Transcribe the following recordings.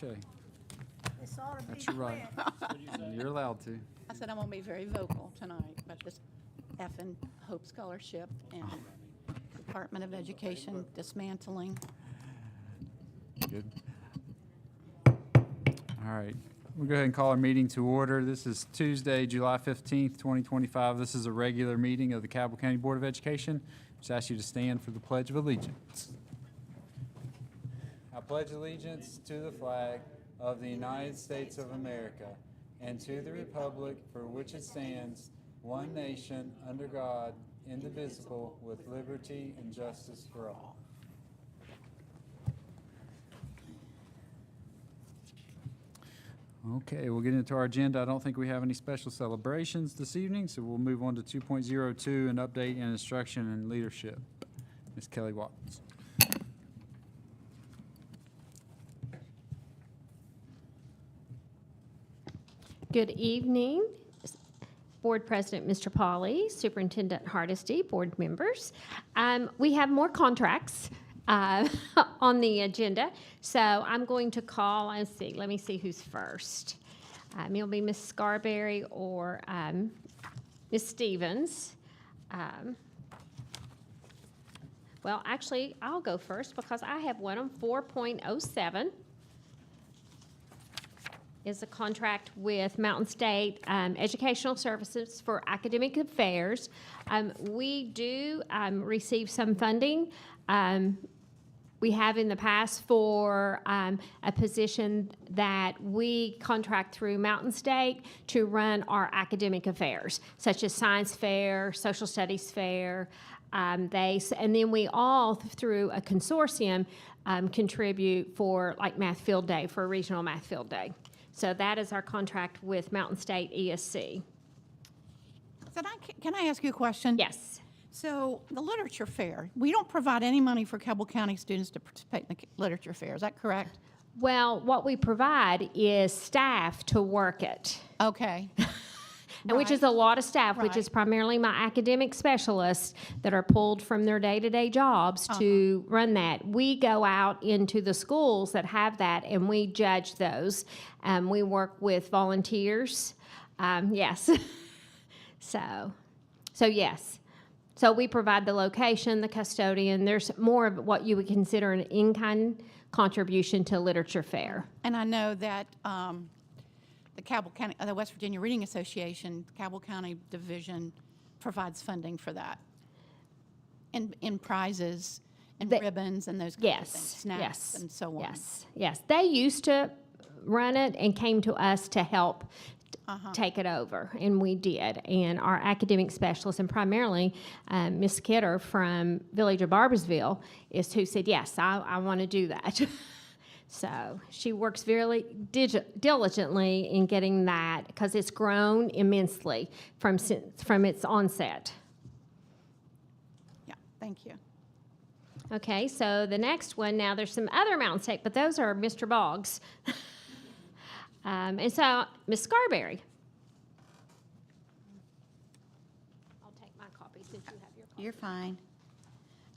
Okay, It's ought to be that's right. quick. You're allowed to. I said I'm going to be very vocal tonight about this effing Hope Scholarship and Department of Education dismantling. Good. All right. We'll go ahead and call our meeting to order. This is Tuesday, July 15th, 2025. This is a regular meeting of the Cabell County Board of Education. Just ask you to stand for the Pledge of Allegiance. I pledge allegiance to the flag of the United States of America and to the republic for which it stands, one nation, under God, indivisible, with liberty and justice for all. Okay, we'll get into our agenda. I don't think we have any special celebrations this evening, so we'll move on to 2.02, an update and instruction and leadership. Ms. Kelly Watkins. Good evening, Board President Mr. Pauly, Superintendent Hardesty, board members. We have more contracts on the agenda, so I'm going to call and see. Let me see who's first. It'll be Ms. Scarberry or Ms. Stevens. Well, actually, I'll go first because I have one on 4.07. Is a contract with Mountain State Educational Services for Academic Affairs. We do receive some funding. We have in the past for a position that we contract through Mountain State to run our academic affairs, such as science fair, social studies fair. And then we all, through a consortium, contribute for like math field day, for a regional math field day. So that is our contract with Mountain State ESC. Can I ask you a question? Yes. So the literature fair, we don't provide any money for Cabell County students to participate in the literature fair. Is that correct? Well, what we provide is staff to work it. Okay. And which is a lot of staff, which Right. is primarily my academic specialists that are pulled from their day-to-day jobs to run that. We go out into the schools that have that, and we judge those. We work with volunteers. Yes. So yes. So we provide the location, the custodian. There's more of what you would consider an in-kind contribution to literature fair. And I know that the Cabell County, the West Virginia Reading Association, Cabell County Division provides funding for that in prizes and ribbons and those kinds of things, snacks and so on. Yes. They used to run it and came to us to help take it over, and we did. And our academic specialists, and primarily Miss Kidder from Village of Barbersville, is who said, yes, I want to do that. So she works very diligently in getting that because it's grown immensely from its onset. Yeah, thank you. Okay, so the next one, now there's some other Mountain State, but those are Mr. Boggs. And so, Ms. Scarberry. I'll take my copy since you have your copy. You're fine.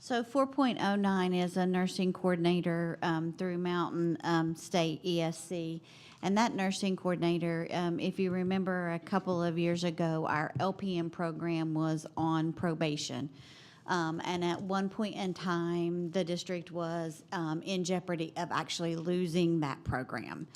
So 4.09 is a nursing coordinator through Mountain State ESC. And that nursing coordinator, if you remember a couple of years ago, our LPN program was on probation. And at one point in time, the district was in jeopardy of actually losing that program.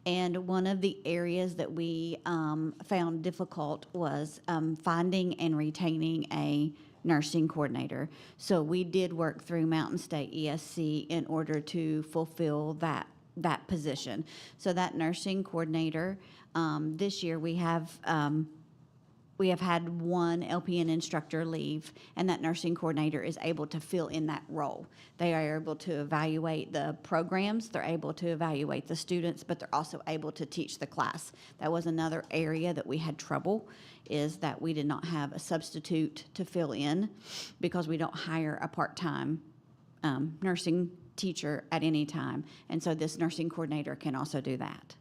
And one of the areas that we found difficult was finding and retaining a nursing coordinator. So we did work through Mountain State ESC in order to fulfill that position. So that nursing coordinator, this year we have had one LPN instructor leave, and that nursing coordinator is able to fill in that role. They are able to evaluate the programs, they're able to evaluate the students, but they're also able to teach the class. That was another area that we had trouble, is that we did not have a substitute to fill in because we don't hire a part-time nursing teacher at any time. And so this nursing coordinator can also do that.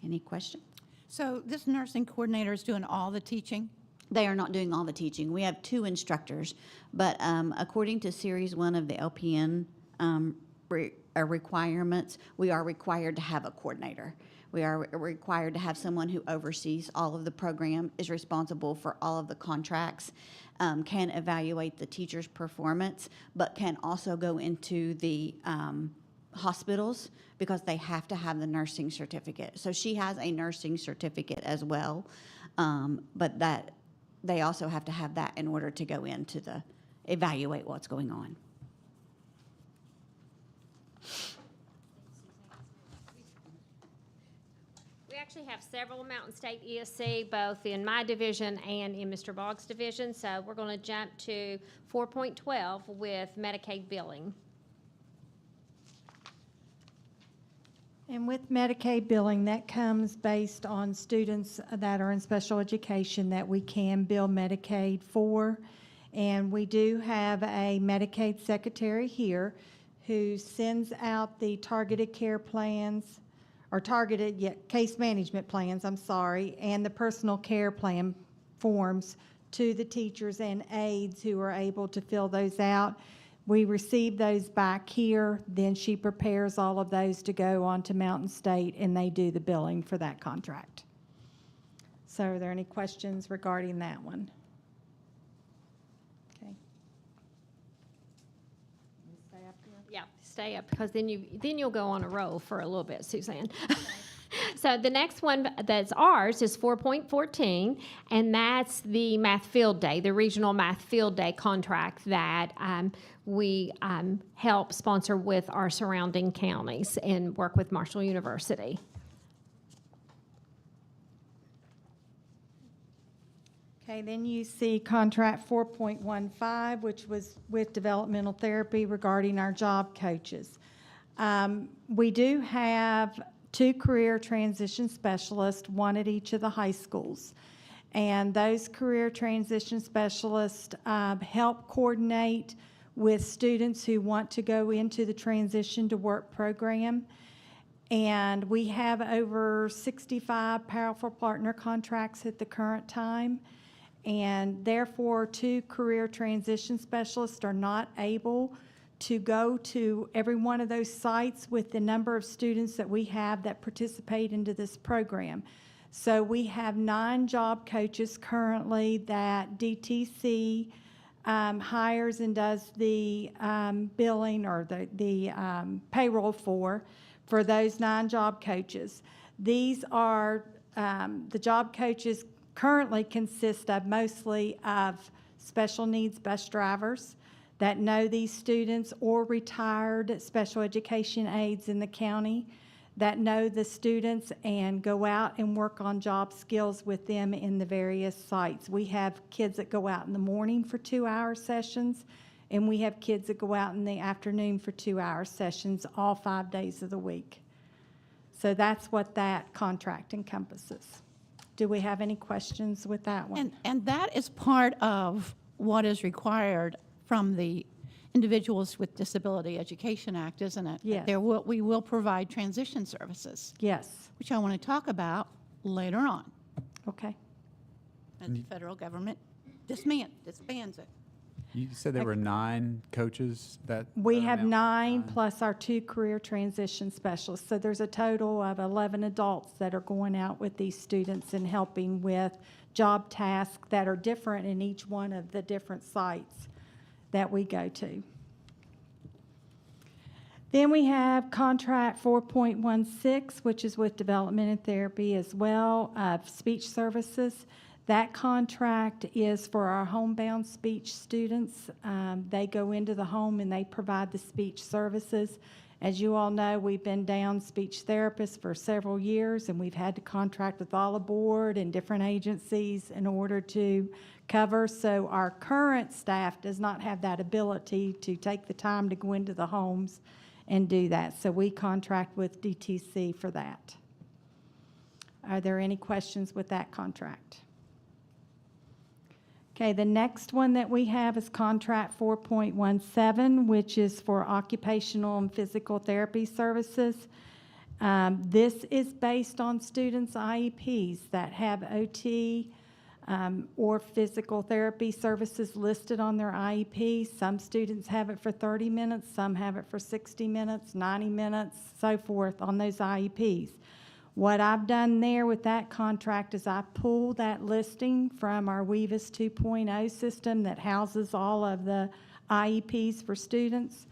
Any questions? So this nursing coordinator is doing all the teaching? They are not doing all the teaching. We have 2 instructors, but according to Series 1 of the LPN requirements, we are required to have a coordinator. We are required to have someone who oversees all of the program, is responsible for all of the contracts, can evaluate the teacher's performance, but can also go into the hospitals because they have to have the nursing certificate. So she has a nursing certificate as well, but that they also have to have that in order to go into the evaluate what's going on. We actually have several Mountain State ESC, both in my division and in Mr. Boggs' division, so we're going to jump to 4.12 with Medicaid billing. And with Medicaid billing, that comes based on students that are in special education that we can bill Medicaid for. And we do have a Medicaid secretary here who sends out the targeted care plans, or case management plans, and the personal care plan forms to the teachers and aides who are able to fill those out. We receive those back here, then she prepares all of those to go on to Mountain State, and they do the billing for that contract. So are there any questions regarding that one? Okay. Stay up here. Yeah, stay up, because then you'll go on a roll for a little bit, Suzanne. So the next one that's ours is 4.14, and that's the math field day, the regional math field day contract that we help sponsor with our surrounding counties and work with Marshall University. Okay, then you see contract 4.15, which was with developmental therapy regarding our job coaches. We do have 2 career transition specialists, 1 at each of the high schools. And those career transition specialists help coordinate with students who want to go into the transition to work program. And we have over 65 powerful partner contracts at the current time. And therefore, 2 career transition specialists are not able to go to every one of those sites with the number of students that we have that participate into this program. So we have 9 job coaches currently that DTC hires and does the billing or the payroll for those 9 job coaches. These are, the job coaches currently consist of mostly of special needs bus drivers that know these students, or retired special education aides in the county that know the students and go out and work on job skills with them in the various sites. We have kids that go out in the morning for 2-hour sessions, and we have kids that go out in the afternoon for 2-hour sessions all 5 days of the week. So that's what that contract encompasses. Do we have any questions with that one? And that is part of what is required from the Individuals with Disability Education Act, isn't it? Yes. We will provide transition services, Yes. which I want to talk about later on. Okay. And the federal government disbands it. You said there were 9 coaches that. We are have now- 9 plus our 2 career transition specialists. So there's a total of 11 adults that are going out with these students and helping with job tasks that are different in each one of the different sites that we go to. Then we have contract 4.16, which is with development and therapy as well, speech services. That contract is for our homebound speech students. They go into the home and they provide the speech services. As you all know, we've been down speech therapists for several years, and we've had to contract with all the board and different agencies in order to cover. So our current staff does not have that ability to take the time to go into the homes and do that. So we contract with DTC for that. Are there any questions with that contract? Okay, the next one that we have is contract 4.17, which is for occupational and physical therapy services. This is based on students' IEPs that have OT or physical therapy services listed on their IEP. Some students have it for 30 minutes, some have it for 60 minutes, 90 minutes, so forth on those IEPs. What I've done there with that contract is I pull that listing from our Weavis 2.0 system that houses all of the IEPs for students,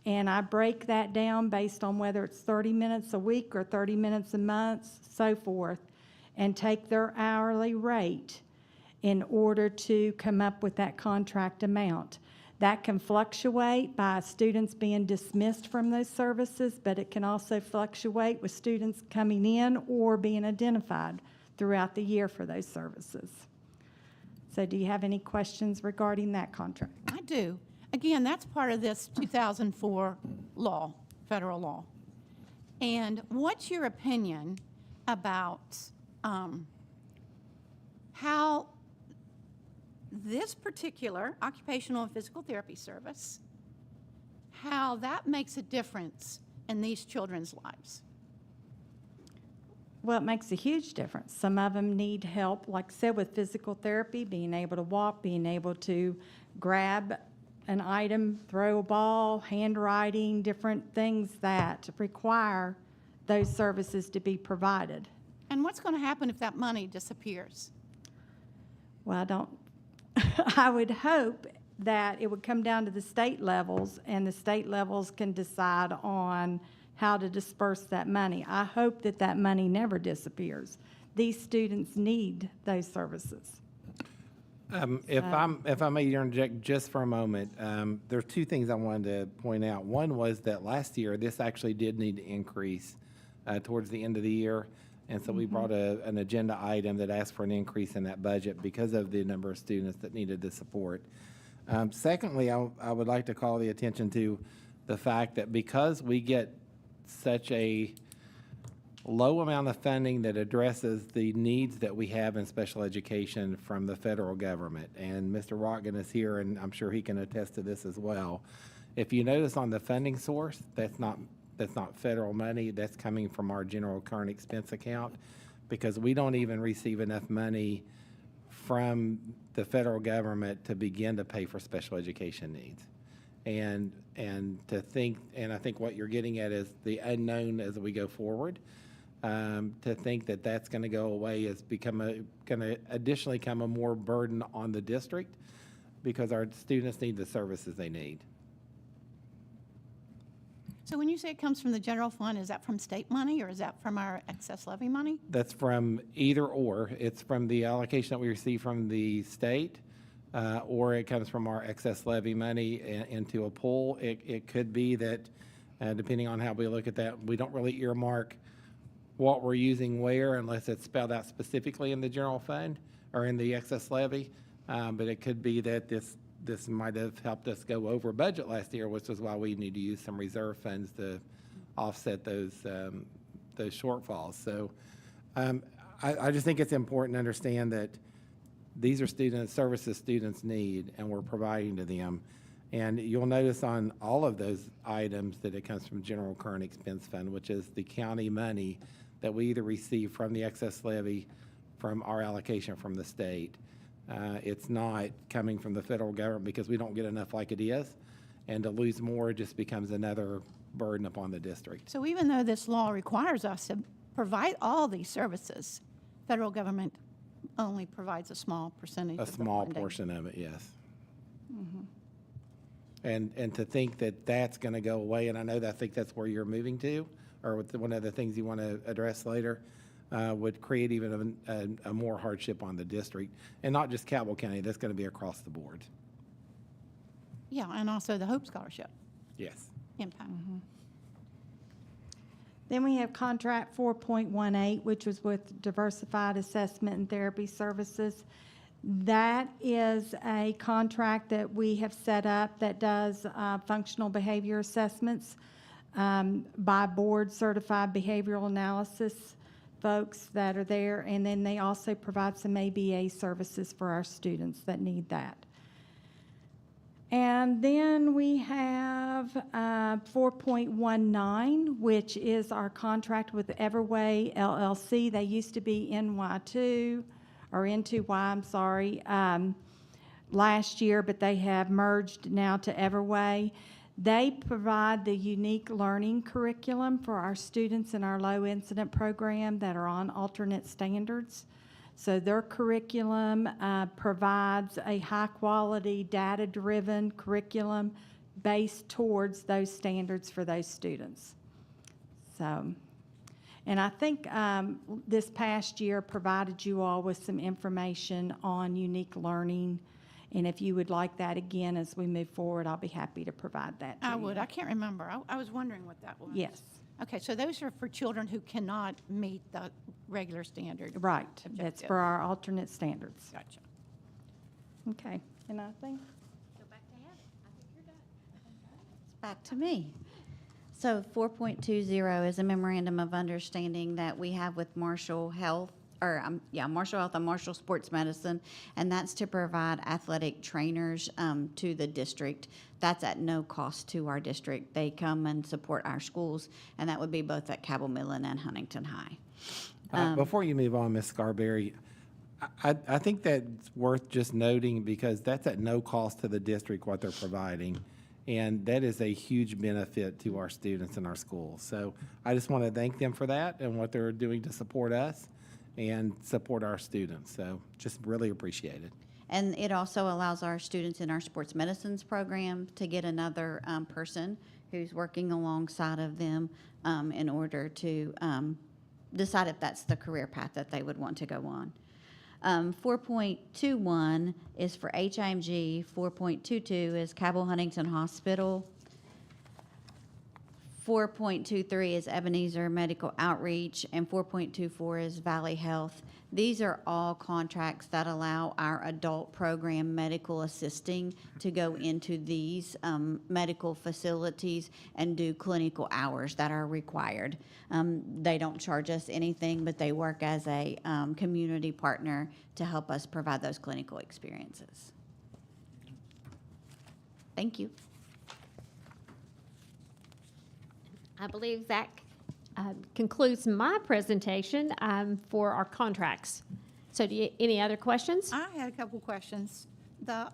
and I break that down based on whether it's 30 minutes a week or 30 minutes a month, so forth, and take their hourly rate in order to come up with that contract amount. That can fluctuate by students being dismissed from those services, but it can also fluctuate with students coming in or being identified throughout the year for those services. So do you have any questions regarding that contract? I do. Again, that's part of this 2004 law, federal law. And what's your opinion about how this particular occupational and physical therapy service, how that makes a difference in these children's lives? Well, it makes a huge difference. Some of them need help, like I said, with physical therapy, being able to walk, being able to grab an item, throw a ball, handwriting, different things that require those services to be provided. And what's going to happen if that money disappears? Well, I would hope that it would come down to the state levels, and the state levels can decide on how to disperse that money. I hope that that money never disappears. These students need those services. If I may interject just for a moment, there are two things I wanted to point out. One was that last year, this actually did need to increase towards the end of the year. And so we brought an agenda item that asked for an increase in that budget because of the number of students that needed the support. Secondly, I would like to call the attention to the fact that because we get such a low amount of funding that addresses the needs that we have in special education from the federal government, and Mr. Rotgan is here, and I'm sure he can attest to this as well. If you notice on the funding source, that's not federal money, that's coming from our general current expense account, because we don't even receive enough money from the federal government to begin to pay for special education needs. And to think, and I think what you're getting at is the unknown as we go forward. To think that that's going to go away is going to additionally become a more burden on the district, because our students need the services they need. So when you say it comes from the general fund, is that from state money or is that from our excess levy money? That's from either or. It's from the allocation that we receive from the state, or it comes from our excess levy money into a pool. It could be that, depending on how we look at that, we don't really earmark what we're using where unless it's spelled out specifically in the general fund or in the excess levy. But it could be that this might have helped us go over budget last year, which is why we need to use some reserve funds to offset those shortfalls. So I just think it's important to understand that these are services students need, and we're providing to them. And you'll notice on all of those items that it comes from general current expense fund, which is the county money that we either receive from the excess levy, from our allocation from the state. It's not coming from the federal government because we don't get enough like it is, and to lose more just becomes another burden upon the district. So even though this law requires us to provide all these services, federal government only provides a small percentage A of the small funding. portion of it, yes. And to think that that's going to go away, and I think that's where you're moving to, or one of the things you want to address later, would create even a more hardship on the district. And not just Cabell County, that's going to be across the board. Yeah, and also the Hope Scholarship Yes. impact. Then we have contract 4.18, which was with Diversified Assessment and Therapy Services. That is a contract that we have set up that does functional behavior assessments by board-certified behavioral analysis folks that are there. And then they also provide some ABA services for our students that need that. And then we have 4.19, which is our contract with Everway LLC. They used to be NY2, or N2Y, I'm sorry, last year, but they have merged now to Everway. They provide the unique learning curriculum for our students in our low incident program that are on alternate standards. So their curriculum provides a high-quality, data-driven curriculum based towards those standards for those students. So, and I think this past year provided you all with some information on unique learning. And if you would like that again as we move forward, I'll be happy to provide that to you. I would. I can't remember. I was wondering what that was. Yes, Okay, so those are for children who cannot meet the regular standard. right. That's Objective. for our alternate standards. Gotcha. Okay, and I think, Go back to Heather. I think you're done. It's back to me. So 4.20 is a memorandum of understanding that we have with Marshall Health, Marshall Health and Marshall Sports Medicine, and that's to provide athletic trainers to the district. That's at no cost to our district. They come and support our schools, and that would be both at Cabell Midland and Huntington High. Before you move on, Ms. Scarberry, I think that's worth just noting because that's at no cost to the district what they're providing. And that is a huge benefit to our students in our schools. So I just want to thank them for that and what they're doing to support us and support our students. So just really appreciate it. And it also allows our students in our sports medicines program to get another person who's working alongside of them in order to decide if that's the career path that they would want to go on. 4.21 is for HIMG, 4.22 is Cabell Huntington Hospital, 4.23 is Ebenezer Medical Outreach, and 4.24 is Valley Health. These are all contracts that allow our adult program medical assisting to go into these medical facilities and do clinical hours that are required. They don't charge us anything, but they work as a community partner to help us provide those clinical experiences. Thank you. I believe that concludes my presentation for our contracts. So any other questions? I had a couple questions. The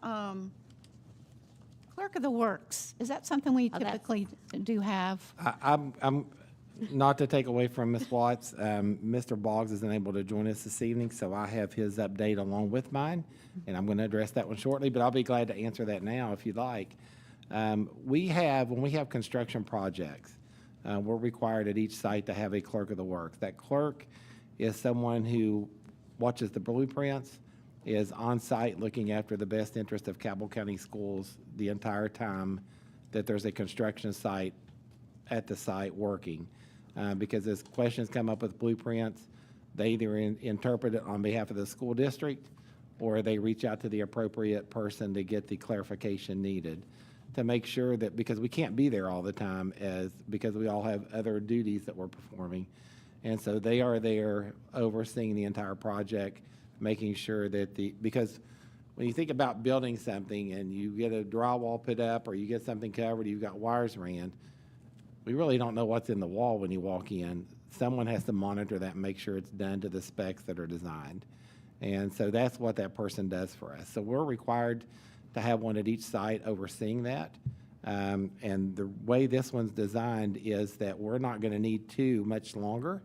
clerk of the works, is that something we that's- typically do have? I'm not to take away from Ms. Watts. Mr. Boggs isn't able to join us this evening, so I have his update along with mine, and I'm going to address that one shortly, but I'll be glad to answer that now if you'd like. When we have construction projects, we're required at each site to have a clerk of the works. That clerk is someone who watches the blueprints, is on site looking after the best interest of Cabell County schools the entire time that there's a construction site at the site working. Because as questions come up with blueprints, they either interpret it on behalf of the school district or they reach out to the appropriate person to get the clarification needed to make sure that, because we can't be there all the time because we all have other duties that we're performing. And so they are there overseeing the entire project, making sure that because when you think about building something and you get a drywall put up or you get something covered, you've got wires ran, we really don't know what's in the wall when you walk in. Someone has to monitor that and make sure it's done to the specs that are designed. And so that's what that person does for us. So we're required to have one at each site overseeing that. And the way this one's designed is that we're not going to need two much longer.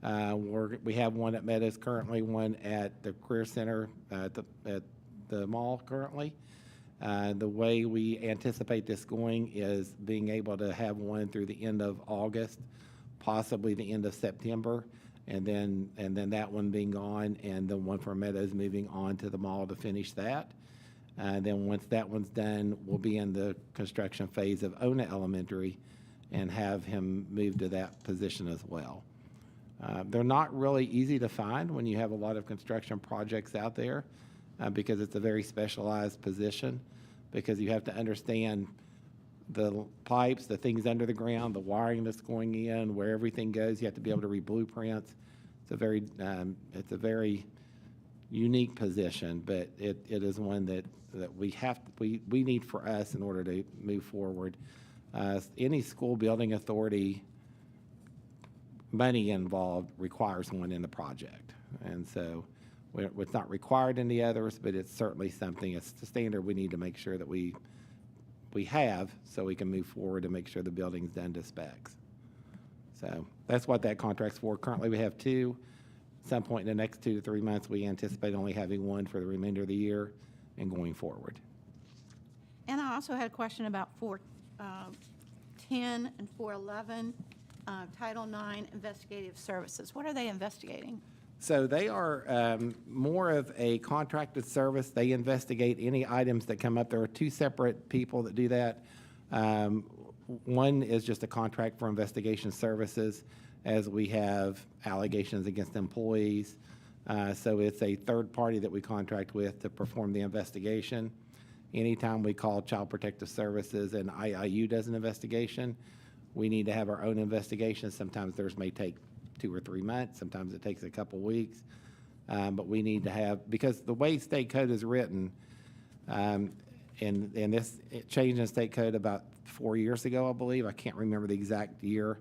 We have one at Meadows currently, one at the Career Center at the mall currently. The way we anticipate this going is being able to have one through the end of August, possibly the end of September, and then that one being gone, and the one for Meadows moving on to the mall to finish that. Then once that one's done, we'll be in the construction phase of Ona Elementary and have him move to that position as well. They're not really easy to find when you have a lot of construction projects out there because it's a very specialized position, because you have to understand the pipes, the things under the ground, the wiring that's going in, where everything goes. You have to be able to read blueprints. It's a very unique position, but it is one that we need for us in order to move forward. Any school building authority, money involved requires one in the project, and so It's not required in the others, but it's certainly something, it's the standard we need to make sure that we have, so we can move forward and make sure the building's done to specs. So that's what that contract's for. Currently, we have two. At some point in the next 2 to 3 months, we anticipate only having one for the remainder of the year and going forward. And I also had a question about 410 and 411, Title IX investigative services. What are they investigating? So they are more of a contracted service. They investigate any items that come up. There are two separate people that do that. One is just a contract for investigation services, as we have allegations against employees. So it's a third party that we contract with to perform the investigation. Anytime we call Child Protective Services and IIU does an investigation, we need to have our own investigation. Sometimes theirs may take 2 or 3 months. Sometimes it takes a couple weeks. But we need to have, because the way state code is written, and this it changed in state code about 4 years ago, I believe. I can't remember the exact year.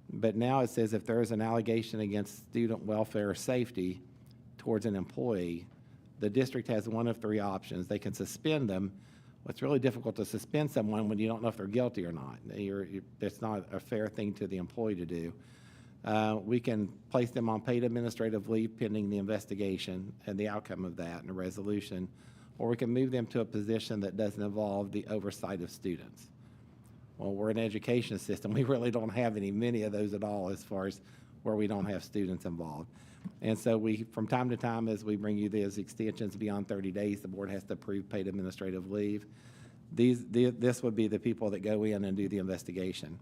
But now it says if there is an allegation against student welfare or safety towards an employee, the district has one of 3 options. They can suspend them. It's really difficult to suspend someone when you don't know if they're guilty or not. It's not a fair thing to the employee to do. We can place them on paid administrative leave pending the investigation and the outcome of that and a resolution, or we can move them to a position that doesn't involve the oversight of students. Well, we're an education system. We really don't have many of those at all as far as where we don't have students involved. And so we, from time to time, as we bring you these extensions beyond 30 days, the board has to approve paid administrative leave. This would be the people that go in and do the investigation.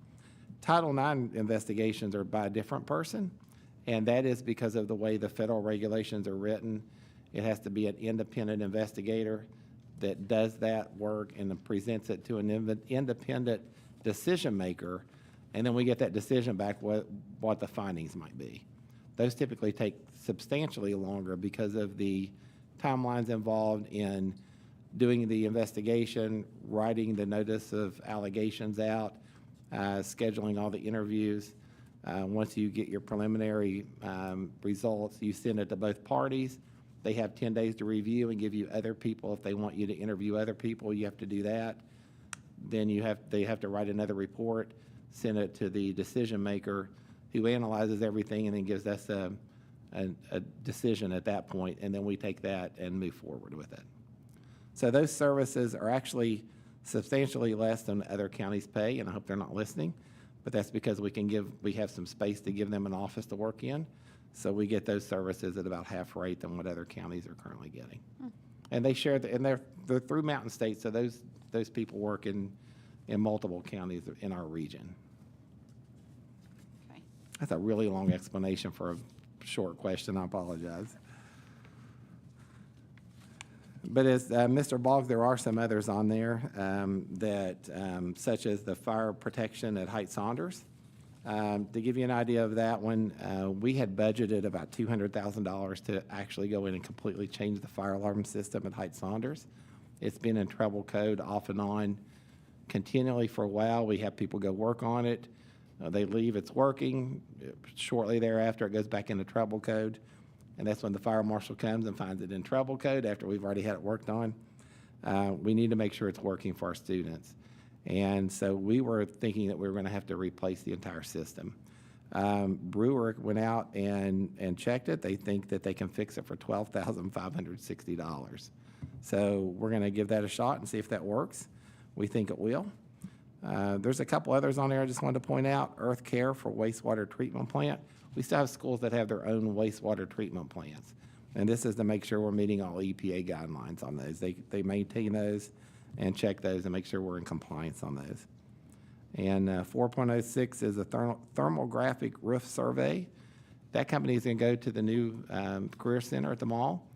Title IX investigations are by a different person, and that is because of the way the federal regulations are written. It has to be an independent investigator that does that work and then presents it to an independent decision maker, and then we get that decision back what the findings might be. Those typically take substantially longer because of the timelines involved in doing the investigation, writing the notice of allegations out, scheduling all the interviews. Once you get your preliminary results, you send it to both parties. They have 10 days to review and give you other people. If they want you to interview other people, you have to do that. Then they have to write another report, send it to the decision maker, who analyzes everything and then gives us a decision at that point, and then we take that and move forward with it. So those services are actually substantially less than other counties pay, and I hope they're not listening, but that's because we have some space to give them an office to work in, so we get those services at about half rate than what other counties are currently getting. And they share, and they're through Mountain State, so those people work in multiple counties in our region. Okay. That's a really long explanation for a short question. I apologize. But as Mr. Boggs, there are some others on there such as the fire protection at Height Saunders. To give you an idea of that one, we had budgeted about $200,000 to actually go in and completely change the fire alarm system at Height Saunders. It's been in trouble code off and on continually for a while. We have people go work on it. They leave, it's working. Shortly thereafter, it goes back into trouble code. And that's when the fire marshal comes and finds it in trouble code after we've already had it worked on. We need to make sure it's working for our students. And so we were thinking that we were going to have to replace the entire system. Brewer went out and checked it. They think that they can fix it for $12,560. So we're going to give that a shot and see if that works. We think it will. There's a couple others on there I just wanted to point out. Earth Care for wastewater treatment plant. We still have schools that have their own wastewater treatment plants. And this is to make sure we're meeting all EPA guidelines on those. They maintain those and check those and make sure we're in compliance on those. And 4.06 is a thermographic roof survey. That company is going to go to the new Career Center at the mall.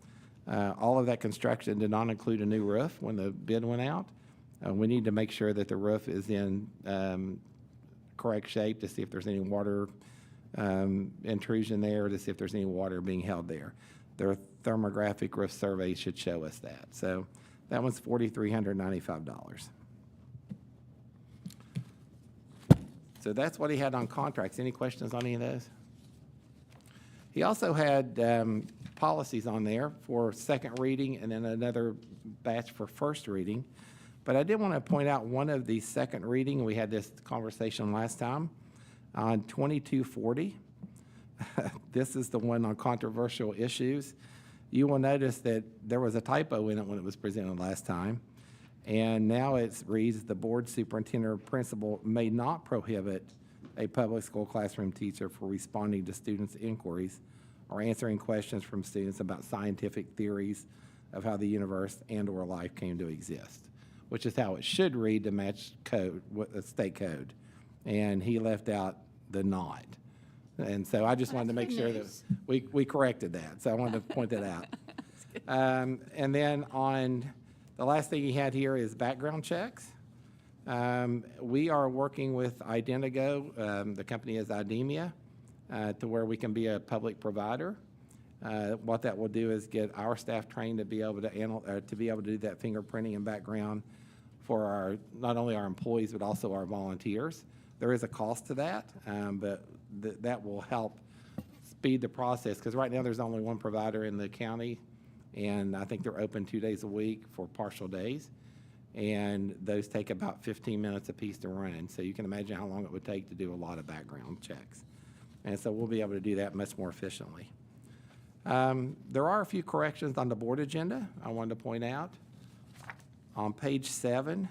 All of that construction did not include a new roof when the bid went out. We need to make sure that the roof is in correct shape to see if there's any water intrusion there, to see if there's any water being held there. Their thermographic roof survey should show us that. So that one's $4,395. So that's what he had on contracts. Any questions on any of those? He also had policies on there for second reading and then another batch for first reading. But I did want to point out one of the second reading, we had this conversation last time, on 2240. This is the one on controversial issues. You will notice that there was a typo in it when it was presented last time. And now it reads, the board superintendent or principal may not prohibit a public school classroom teacher for responding to students' inquiries or answering questions from students about scientific theories of how the universe and/or life came to exist, which is how it should read to match code, with the state code. And he left out the not. And so I just wanted to make sure that we corrected that. So I wanted to point that out. And then on the last thing he had here is background checks. We are working with Identigo, the company is Idemia, to where we can be a public provider. What that will do is get our staff trained to be able to do that fingerprinting and background for our, not only our employees, but also our volunteers. There is a cost to that, but that will help speed the process, because right now there's only one provider in the county, and I think they're open 2 days a week for partial days, and those take about 15 minutes apiece to run. So you can imagine how long it would take to do a lot of background checks. And so we'll be able to do that much more efficiently. There are a few corrections on the board agenda I wanted to point out. On page 7,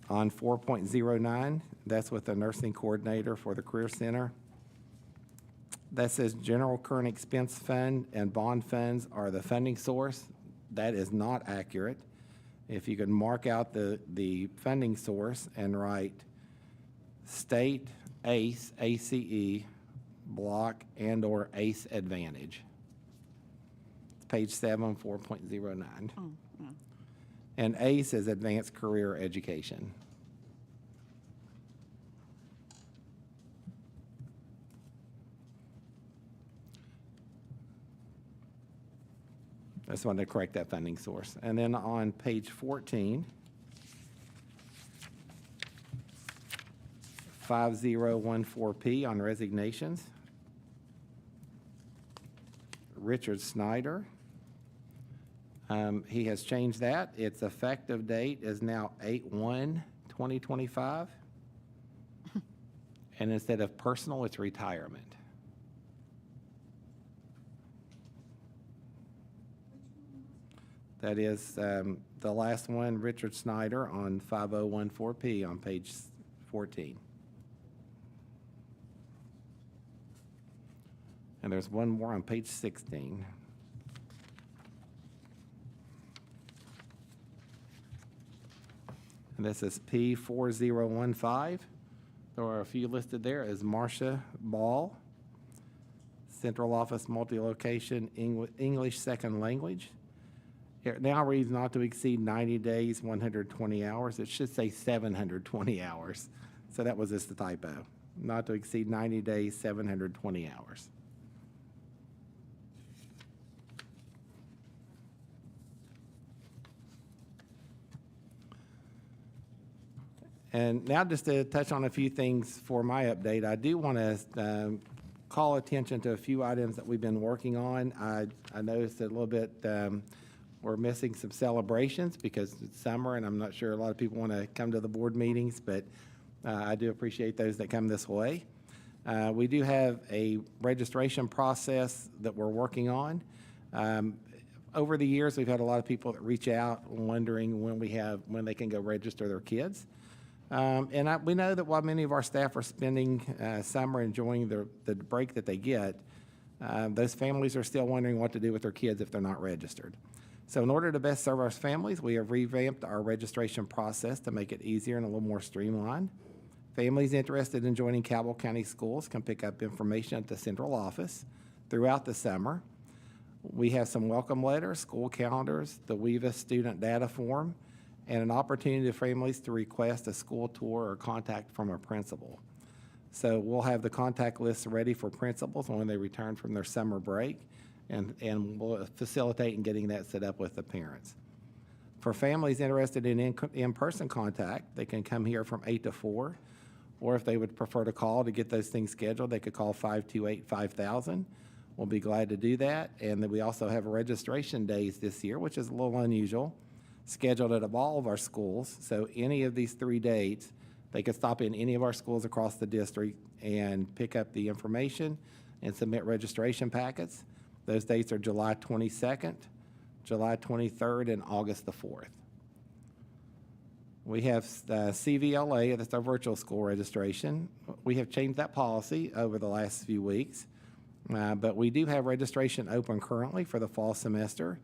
on 4.09, that's with the nursing coordinator for the Career Center. That says general current expense fund and bond funds are the funding source. That is not accurate. If you could mark out the funding source and write state, ACE, ACE, block, and/or ACE Advantage. It's page 7, 4.09. Oh, yeah. And ACE is Advanced Career Education. I just wanted to correct that funding source. And then on page 14, 5014P on resignations. Richard Snyder. He has changed that. Its effective date is now 8/1/2025. And instead of personal, it's retirement. That is the last one, Richard Snyder, on 5014P on page 14. And there's one more on page 16. And this is P4015. There are a few listed there as Marcia Ball, Central Office Multi-Location English Second Language. It now reads not to exceed 90 days, 120 hours. It should say 720 hours. So that was just a typo. Not to exceed 90 days, 720 hours. And now just to touch on a few things for my update, I do want to call attention to a few items that we've been working on. I noticed a little bit we're missing some celebrations because it's summer and I'm not sure a lot of people want to come to the board meetings, but I do appreciate those that come this way. We do have a registration process that we're working on. Over the years, we've had a lot of people that reach out wondering when they can go register their kids. And we know that while many of our staff are spending summer enjoying the break that they get, those families are still wondering what to do with their kids if they're not registered. So in order to best serve our families, we have revamped our registration process to make it easier and a little more streamlined. Families interested in joining Cabell County Schools can pick up information at the central office throughout the summer. We have some welcome letters, school calendars, the WEVA student data form, and an opportunity for families to request a school tour or contact from a principal. So we'll have the contact lists ready for principals when they return from their summer break, and we'll facilitate in getting that set up with the parents. For families interested in in-person contact, they can come here from 8 to 4, or if they would prefer to call to get those things scheduled, they could call 528-5000. We'll be glad to do that. And then we also have registration days this year, which is a little unusual, scheduled at all of our schools. So any of these 3 dates, they could stop in any of our schools across the district and pick up the information and submit registration packets. Those dates are July 22nd, July 23rd, and August the 4th. We have CVLA, that's our virtual school registration. We have changed that policy over the last few weeks, but we do have registration open currently for the fall semester.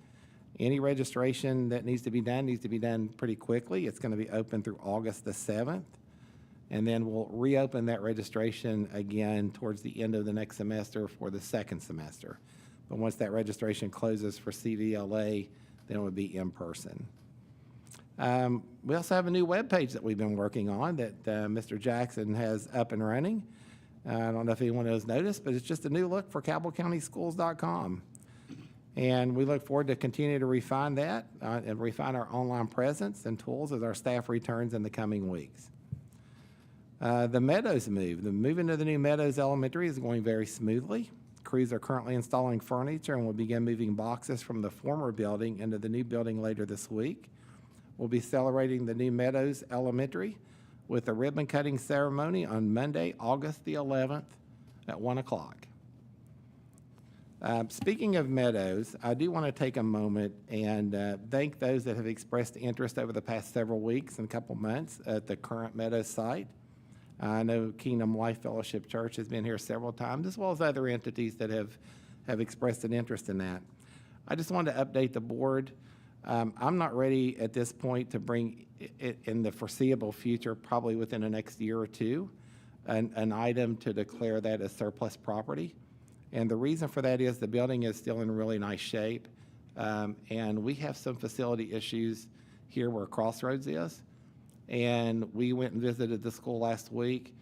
Any registration that needs to be done pretty quickly. It's going to be open through August the 7th, and then we'll reopen that registration again towards the end of the next semester for the second semester. But once that registration closes for CVLA, then it would be in person. We also have a new webpage that we've been working on that Mr. Jackson has up and running. I don't know if anyone has noticed, but it's just a new look for CabellCountySchools.com. And we look forward to continue to refine that and refine our online presence and tools as our staff returns in the coming weeks. The Meadows move. The move into the new Meadows Elementary is going very smoothly. Crews are currently installing furniture and will begin moving boxes from the former building into the new building later this week. We'll be celebrating the new Meadows Elementary with a ribbon cutting ceremony on Monday, August the 11th at 1 o'clock. Speaking of Meadows, I do want to take a moment and thank those that have expressed interest over the past several weeks and couple months at the current Meadows site. I know Kingdom Life Fellowship Church has been here several times, as well as other entities that have expressed an interest in that. I just wanted to update the board. I'm not ready at this point to bring it in the foreseeable future, probably within the next year or two, an item to declare that as surplus property. And the reason for that is the building is still in really nice shape. And we have some facility issues here where Crossroads is. And we went and visited the school last week.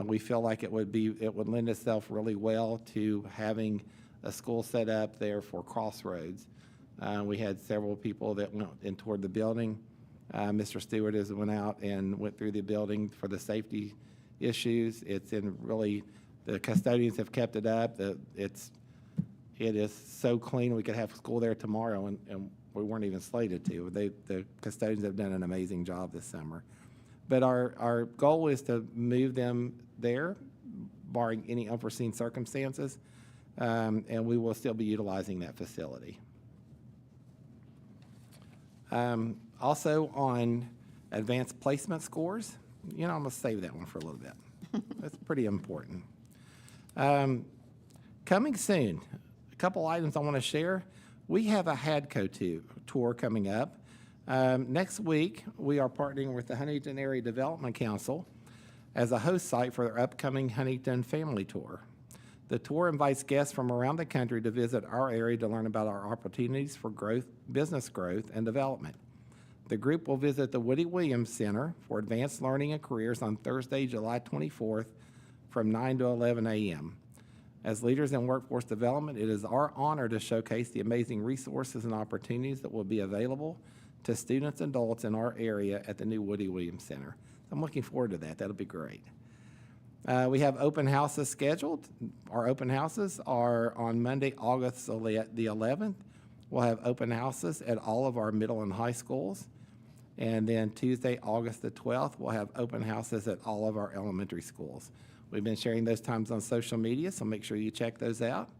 We feel like it would lend itself really well to having a school set up there for Crossroads. We had several people that went and toured the building. Mr. Stewart has went out and went through the building for the safety issues. It's in really, the custodians have kept it up. It is so clean. We could have school there tomorrow, and we weren't even slated to. The custodians have done an amazing job this summer. But our goal is to move them there, barring any unforeseen circumstances, and we will still be utilizing that facility. Also on advanced placement scores, I'm going to save that one for a little bit. That's pretty important. Coming soon, a couple items I want to share. We have a HADCO tour coming up. Next week, we are partnering with the Huntington Area Development Council as a host site for their upcoming Huntington Family Tour. The tour invites guests from around the country to visit our area to learn about our opportunities for growth, business growth, and development. The group will visit the Woody Williams Center for Advanced Learning and Careers on Thursday, July 24th from 9 to 11 a.m. As leaders in workforce development, it is our honor to showcase the amazing resources and opportunities that will be available to students and adults in our area at the new Woody Williams Center. So I'm looking forward to that. That'll be great. We have open houses scheduled. Our open houses are on Monday, August the 11th. We'll have open houses at all of our middle and high schools. And then Tuesday, August the 12th, we'll have open houses at all of our elementary schools. We've been sharing those times on social media, so make sure you check those out.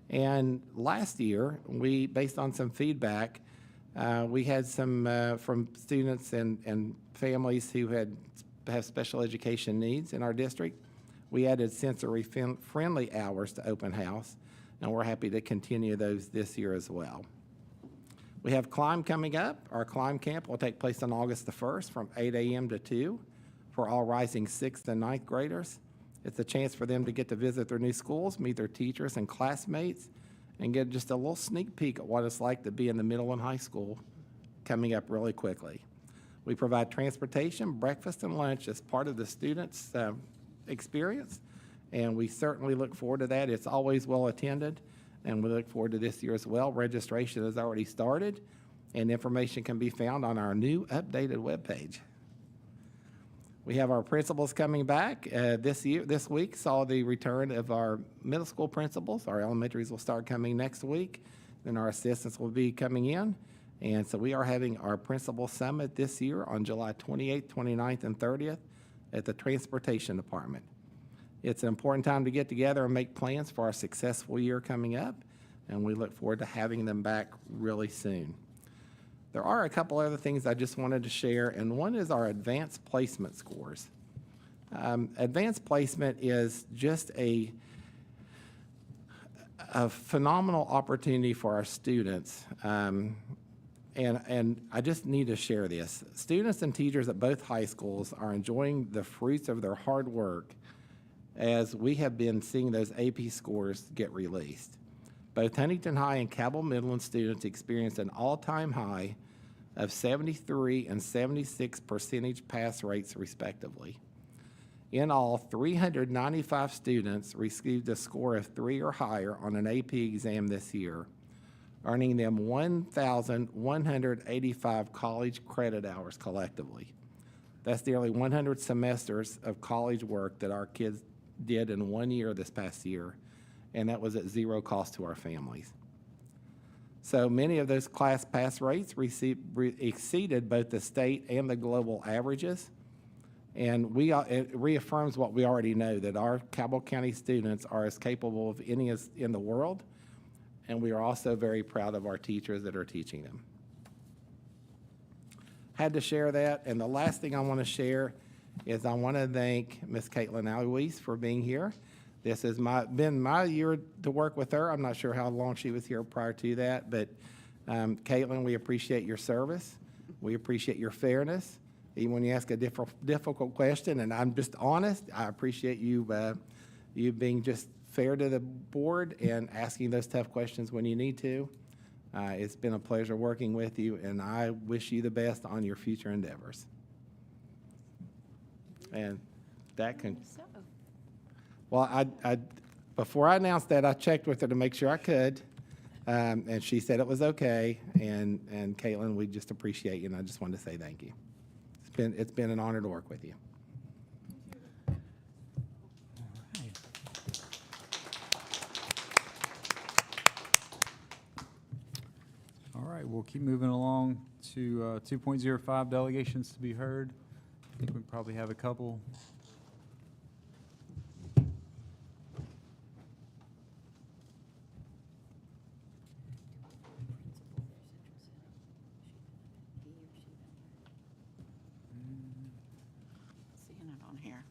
And last year, based on some feedback, we had some from students and families who have special education needs in our district. We added sensory-friendly hours to open house, and we're happy to continue those this year as well. We have Climb coming up. Our Climb camp will take place on August the 1st from 8 a.m. to 2 for all rising 6th and 9th graders. It's a chance for them to get to visit their new schools, meet their teachers and classmates, and get just a little sneak peek at what it's like to be in the middle and high school coming up really quickly. We provide transportation, breakfast, and lunch as part of the students' experience, and we certainly look forward to that. It's always well attended, and we look forward to this year as well. Registration has already started, and information can be found on our new updated webpage. We have our principals coming back. This week saw the return of our middle school principals. Our elementaries will start coming next week. Then our assistants will be coming in. And so we are having our principal summit this year on July 28th, 29th, and 30th at the Transportation Department. It's an important time to get together and make plans for our successful year coming up, and we look forward to having them back really soon. There are a couple other things I just wanted to share, and one is our advanced placement scores. Advanced placement is just a phenomenal opportunity for our students. And I just need to share this. Students and teachers at both high schools are enjoying the fruits of their hard work as we have been seeing those AP scores get released. Both Huntington High and Cabell Midland students experienced an all-time high of 73 and 76% pass rates respectively. In all, 395 students received a score of 3 or higher on an AP exam this year, earning them 1,185 college credit hours collectively. That's nearly 100 semesters of college work that our kids did in 1 year this past year, and that was at zero cost to our families. So many of those class pass rates exceeded both the state and the global averages, and it reaffirms what we already know, that our Cabell County students are as capable of any in the world, and we are also very proud of our teachers that are teaching them. Had to share that, and the last thing I want to share is I want to thank Ms. Caitlin Aloise for being here. This has been my year to work with her. I'm not sure how long she was here prior to that, but Caitlin, we appreciate your service. We appreciate your fairness. Even when you ask a difficult question, and I'm just honest, I appreciate you being just fair to the board and asking those tough questions when you need to. It's been a pleasure working with you, and I wish you the best on your future endeavors. And that can. Well, I before I announced that, I checked with her to make sure I could, and she said it was okay. And Caitlin, we just appreciate you, and I just wanted to say thank you. It's been an honor to work with you. All right, we'll keep moving along to 2.05 delegations to be heard. I think we probably have a couple. Seeing it on here.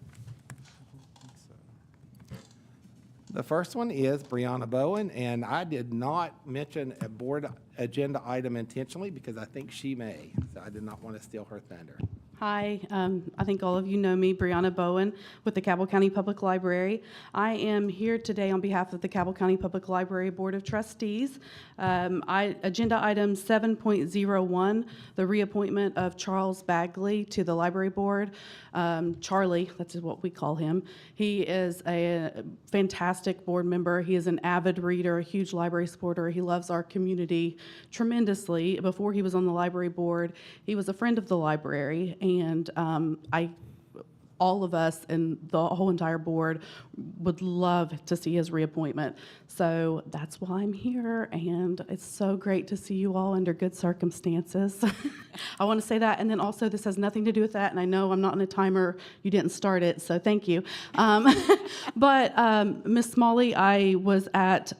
The first one is Brianna Bowen, and I did not mention a board agenda item intentionally because I think she may, so I did not want to steal her thunder. Hi, I think all of you know me, Brianna Bowen, with the Cabell County Public Library. I am here today on behalf of the Cabell County Public Library Board of Trustees. Agenda item 7.01, the reappointment of Charles Bagley to the Library Board. Charlie, that's what we call him. He is a fantastic board member. He is an avid reader, a huge library supporter. He loves our community tremendously. Before he was on the library board, he was a friend of the library, and all of us and the whole entire board would love to see his reappointment. So that's why I'm here, and it's so great to see you all under good circumstances. I want to say that, and then also this has nothing to do with that, and I know I'm not on a timer. You didn't start it, so thank you. But Ms. Smalley, I was at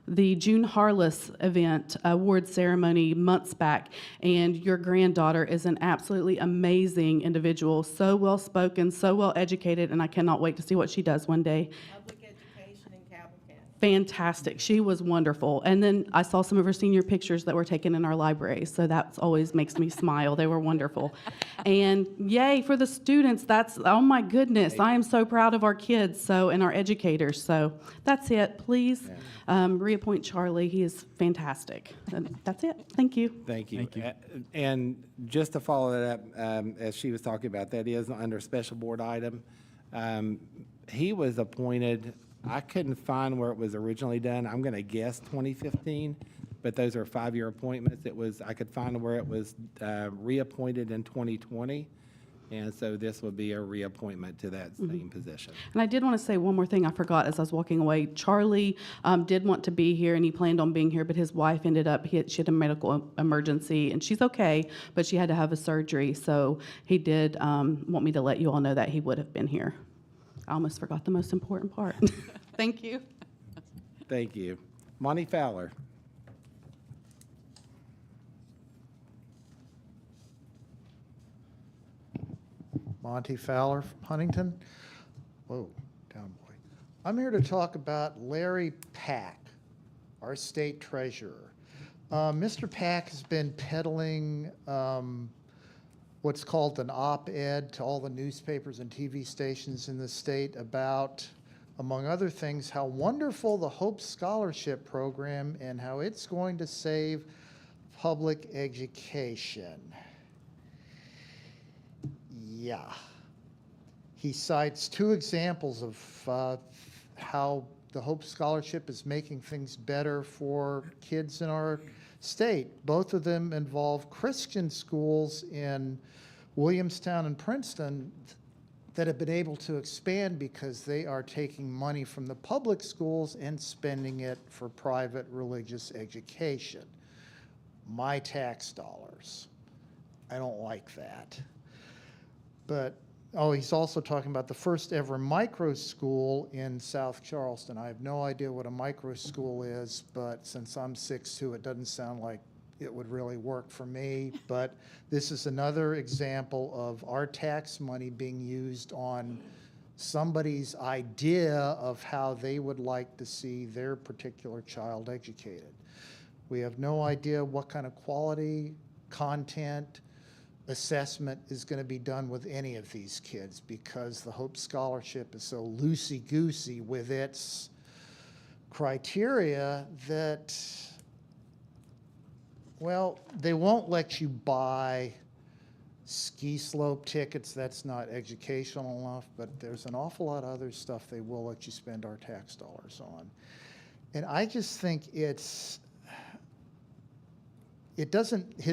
the June Harless event award ceremony months back, and your granddaughter is an absolutely amazing individual, so well spoken, so well educated, and I cannot wait to see what she does one day. Public education in Cabell County. Fantastic. She was wonderful. And then I saw some of her senior pictures that were taken in our library, so that always makes me smile. They were wonderful. And yay for the students. That's, oh my goodness, I am so proud of our kids and our educators. So that's it. Please reappoint Charlie. He is fantastic. And that's it. Thank you. Thank you. Thank you. And just to follow that up, as she was talking about, that is under special board item. He was appointed, I couldn't find where it was originally done. I'm going to guess 2015, but those are 5-year appointments. I could find where it was reappointed in 2020. And so this would be a reappointment to that same position. And I did want to say one more thing I forgot as I was walking away. Charlie did want to be here, and he planned on being here, but his wife ended up, she had a medical emergency, and she's okay, but she had to have a surgery. So he did want me to let you all know that he would have been here. I almost forgot the most important part. Thank you. Thank you. Monty Fowler. Monty Fowler from Huntington. Whoa, down boy. I'm here to talk about Larry Pack, our state treasurer. Mr. Pack has been peddling what's called an op-ed to all the newspapers and TV stations in the state about, among other things, how wonderful the Hope Scholarship Program and how it's going to save public education. Yeah. He cites two examples of how the Hope Scholarship is making things better for kids in our state. Both of them involve Christian schools in Williamstown and Princeton that have been able to expand because they are taking money from the public schools and spending it for private religious education. My tax dollars. I don't like that. But, oh, he's also talking about the first ever micro school in South Charleston. I have no idea what a micro school is, but since I'm 6'2", it doesn't sound like it would really work for me. But this is another example of our tax money being used on somebody's idea of how they would like to see their particular child educated. We have no idea what kind of quality, content, assessment is going to be done with any of these kids because the Hope Scholarship is so loosey-goosey with its criteria that, well, they won't let you buy ski slope tickets. That's not educational enough, but there's an awful lot of other stuff they will let you spend our tax dollars on. And I just think his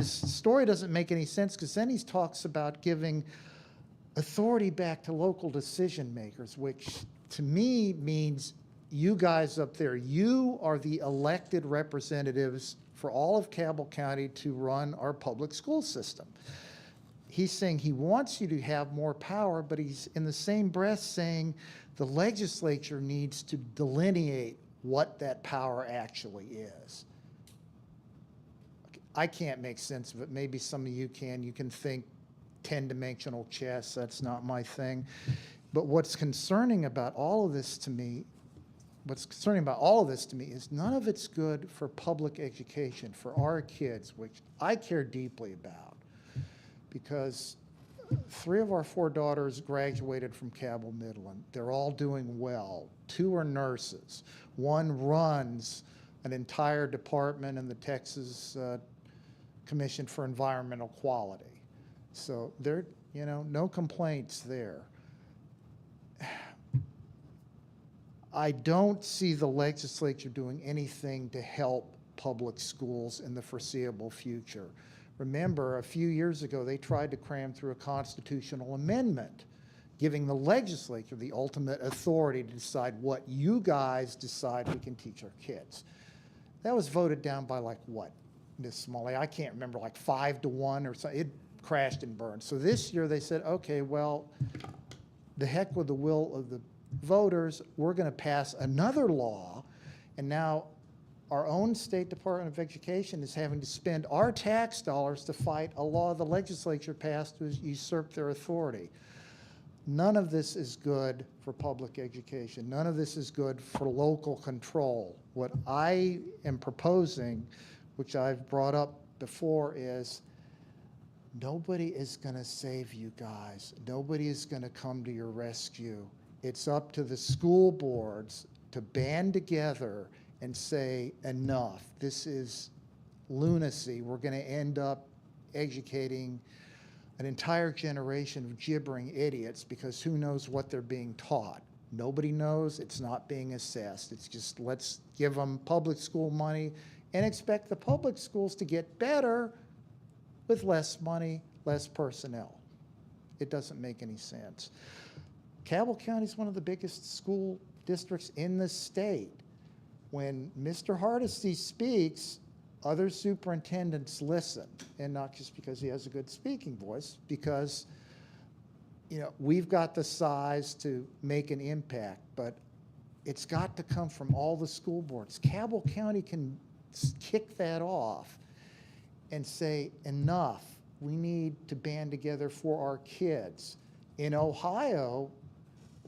story doesn't make any sense because then he talks about giving authority back to local decision makers, which to me means you guys up there, you are the elected representatives for all of Cabell County to run our public school system. He's saying he wants you to have more power, but he's in the same breath saying the legislature needs to delineate what that power actually is. I can't make sense of it. Maybe some of you can. You can think 10-dimensional chess. That's not my thing. But what's concerning about all of this to me is none of it's good for public education, for our kids, which I care deeply about. Because 3 of our 4 daughters graduated from Cabell Midland. They're all doing well. 2 are nurses. 1 runs an entire department in the Texas Commission for Environmental Quality. So there, no complaints there. I don't see the legislature doing anything to help public schools in the foreseeable future. Remember, a few years ago, they tried to cram through a constitutional amendment, giving the legislature the ultimate authority to decide what you guys decide we can teach our kids. That was voted down by like what, Ms. Smalley? I can't remember, like 5-1 or something. It crashed and burned. So this year they said, okay, well, the heck with the will of the voters, we're going to pass another law, and now our own State Department of Education is having to spend our tax dollars to fight a law the legislature passed to usurp their authority. None of this is good for public education. None of this is good for local control. What I am proposing, which I've brought up before, is nobody is going to save you guys. Nobody is going to come to your rescue. It's up to the school boards to band together and say, enough. This is lunacy. We're going to end up educating an entire generation of gibbering idiots because who knows what they're being taught. Nobody knows. It's not being assessed. It's just let's give them public school money and expect the public schools to get better with less money, less personnel. It doesn't make any sense. Cabell County is one of the biggest school districts in the state. When Mr. Hardesty speaks, other superintendents listen, and not just because he has a good speaking voice, because we've got the size to make an impact, but it's got to come from all the school boards. Cabell County can kick that off and say, enough, we need to band together for our kids. In Ohio,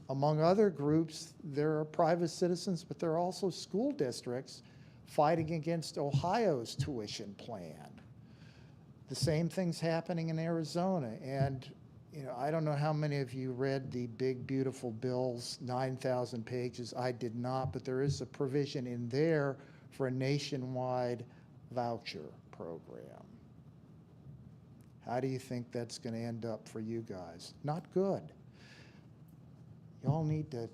among other groups, there are private citizens, but there are also school districts fighting against Ohio's tuition plan. The same thing's happening in Arizona. And I don't know how many of you read the big, beautiful bills, 9,000 pages. I did not, but there is a provision in there for a nationwide voucher program. How do you think that's going to end up for you guys? Not good. Y'all need to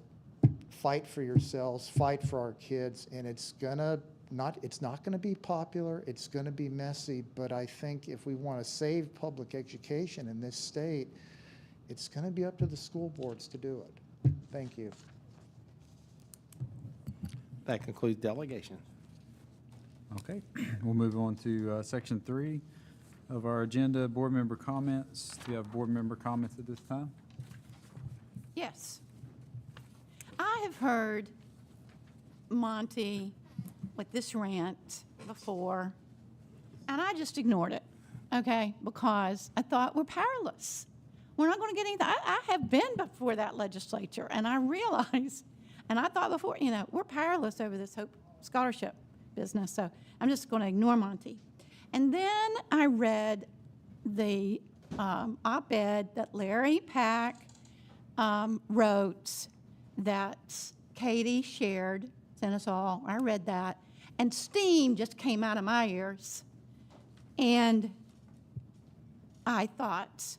fight for yourselves, fight for our kids, and it's not going to be popular, it's going to be messy, but I think if we want to save public education in this state, it's going to be up to the school boards to do it. Thank you. That concludes delegation. Okay, we'll move on to section 3 of our agenda, board member comments. Do you have board member comments at this time? Yes. I have heard Monty with this rant before, and I just ignored it, okay, because I thought we're powerless. We're not going to get anything. I have been before that legislature, and I realize, and I thought before, we're powerless over this Hope Scholarship business, so I'm just going to ignore Monty. And then I read the op-ed that Larry Pack wrote that Katie shared, sent us all. I read that, and steam just came out of my ears. And I thought,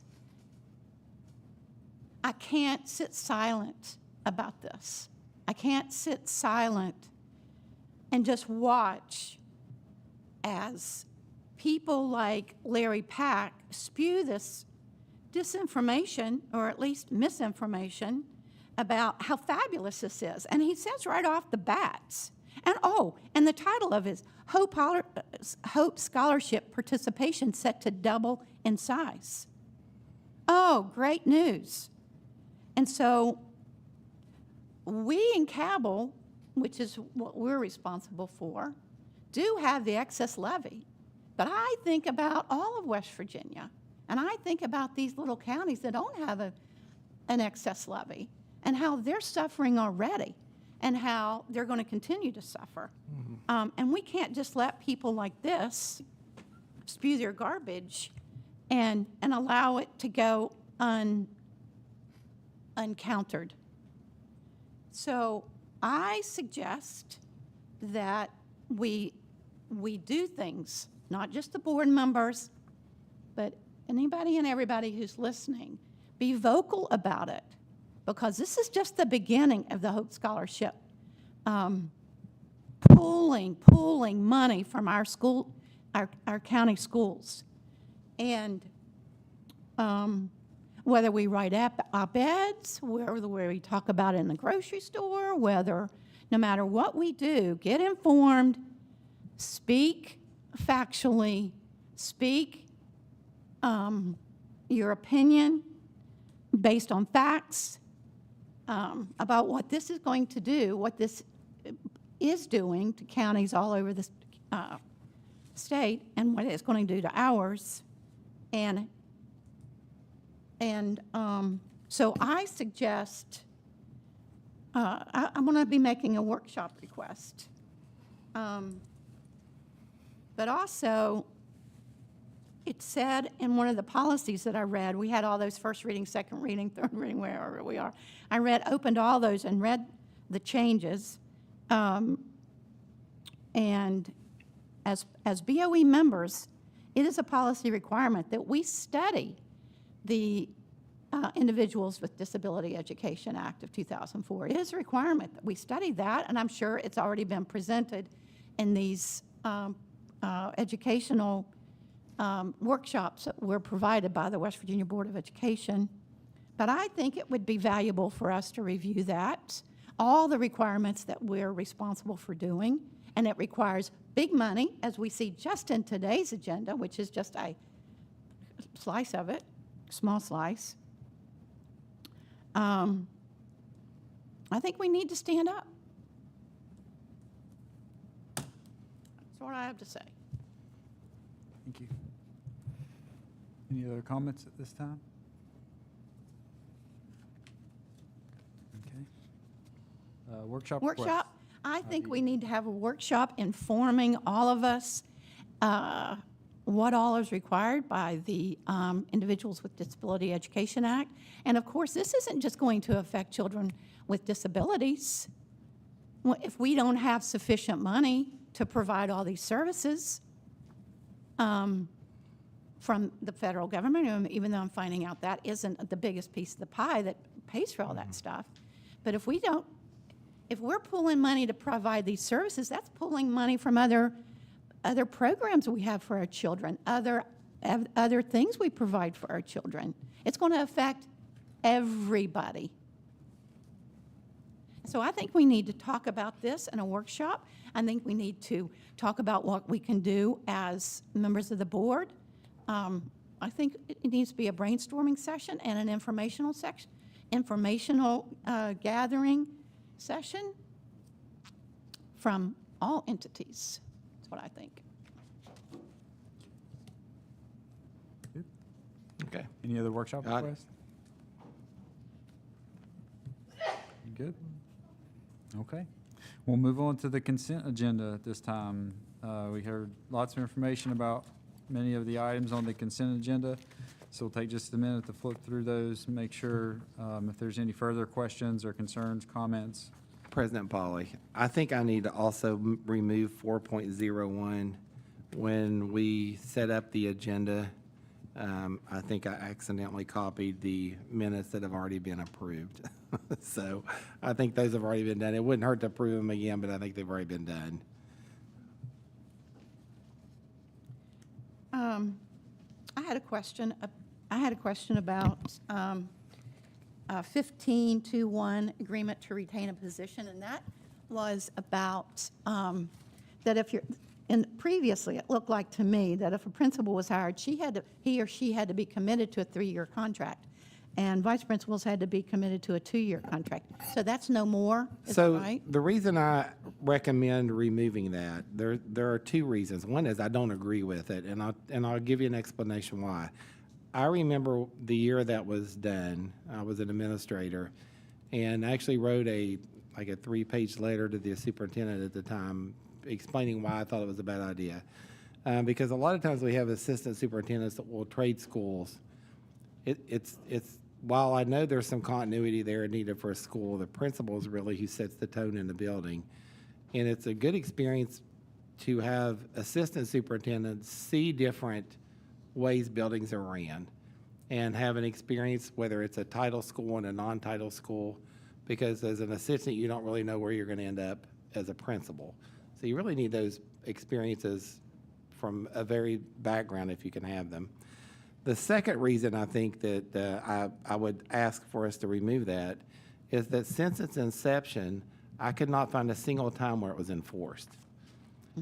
I can't sit silent about this. I can't sit silent and just watch as people like Larry Pack spew this disinformation, or at least misinformation, about how fabulous this is. And he says right off the bat, and the title of his Hope Scholarship participation set to double in size. Oh, great news. And so we in Cabell, which is what we're responsible for, do have the excess levy. But I think about all of West Virginia, and I think about these little counties that don't have an excess levy, and how they're suffering already, and how they're going to continue to suffer. Mm-hmm. And we can't just let people like this spew their garbage and allow it to go uncountered. So I suggest that we do things, not just the board members, but anybody and everybody who's listening, be vocal about it, because this is just the beginning of the Hope Scholarship, pulling money from our school, our county schools. And whether we write op-eds, whether we talk about it in the grocery store, no matter what we do, get informed, speak factually, speak your opinion based on facts about what this is going to do, what this is doing to counties all over the state, and what it's going to do to ours. And so I suggest, I'm going to be making a workshop request. But also, it said in one of the policies that I read, we had all those first reading, second reading, third reading, wherever we are. I opened all those and read the changes. And as BOE members, it is a policy requirement that we study the Individuals with Disability Education Act of 2004. It is a requirement that we study that, and I'm sure it's already been presented in these educational workshops that were provided by the West Virginia Board of Education But I think it would be valuable for us to review that, all the requirements that we're responsible for doing, and it requires big money, as we see just in today's agenda, which is just a slice of it, small slice. I think we need to stand up. That's what I have to say. Thank you. Any other comments at this time? Okay. Workshop request. Workshop, I think we need to have a workshop informing all of us what all is required by the Individuals with Disability Education Act. And of course, this isn't just going to affect children with disabilities. Well, if we don't have sufficient money to provide all these services from the federal government, even though I'm finding out that isn't the biggest piece of the pie that pays for all that stuff. But if we're pulling money to provide these services, that's pulling money from other programs we have for our children, other things we provide for our children. It's going to affect everybody. So I think we need to talk about this in a workshop. I think we need to talk about what we can do as members of the board. I think it needs to be a brainstorming session and an informational gathering session from all entities. That's what I think. Good. Okay. Any other workshop requests? You good? Okay. We'll move on to the consent agenda at this time. We heard lots of information about many of the items on the consent agenda, so we'll take just a minute to flip through those and make sure if there's any further questions or concerns, comments. President Polly, I think I need to also remove 4.01. When we set up the agenda, I think I accidentally copied the minutes that have already been approved. So I think those have already been done. It wouldn't hurt to approve them again, but I think they've already been done. I had a question. I had a question about 15.2.1 agreement to retain a position, and that was about that if you're. And previously, it looked like to me that if a principal was hired, he or she had to be committed to a 3-year contract, and vice principals had to be committed to a 2-year contract. So that's no more. Is that right? The reason I recommend removing that, there are 2 reasons. One is I don't agree with it, and I'll give you an explanation why. I remember the year that was done. I was an administrator, and I actually wrote a 3-page letter to the superintendent at the time, explaining why I thought it was a bad idea. Because a lot of times we have assistant superintendents that will trade schools. It's while I know there's some continuity there needed for a school, the principal is really who sets the tone in the building. And it's a good experience to have assistant superintendents see different ways buildings are ran and have an experience, whether it's a title school and a non-title school, because as an assistant, you don't really know where you're going to end up as a principal. So you really need those experiences from a varied background if you can have them. The second reason I think that I would ask for us to remove that is that since its inception, I could not find a single time where it was enforced.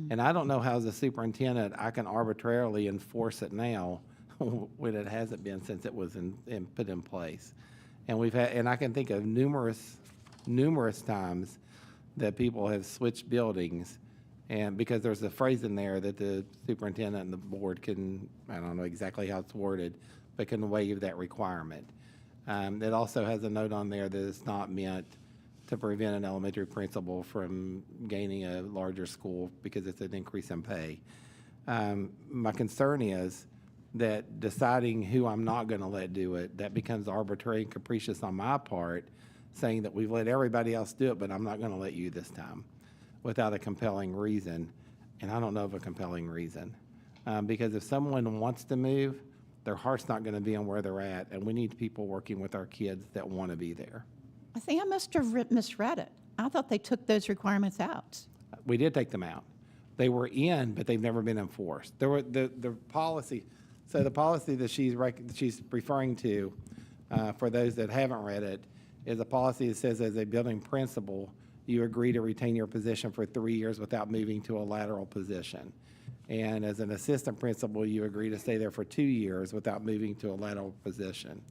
And I don't know how, as a superintendent, I can arbitrarily enforce it now when it hasn't been since it was put in place. And I can think of numerous times that people have switched buildings, and because there's a phrase in there that the superintendent and the board can, I don't know exactly how it's worded, but can waive that requirement. It also has a note on there that it's not meant to prevent an elementary principal from gaining a larger school because it's an increase in pay. My concern is that deciding who I'm not going to let do it, that becomes arbitrary and capricious on my part, saying that we've let everybody else do it, but I'm not going to let you this time, without a compelling reason. And I don't know of a compelling reason. Because if someone wants to move, their heart's not going to be on where they're at, and we need people working with our kids that want to be there. I think I must have misread it. I thought they took those requirements out. We did take them out. They were in, but they've never been enforced. There were the policy. So the policy that she's referring to for those that haven't read it, is a policy that says as a building principal, you agree to retain your position for 3 years without moving to a lateral position. And as an assistant principal, you agree to stay there for 2 years without moving to a lateral position.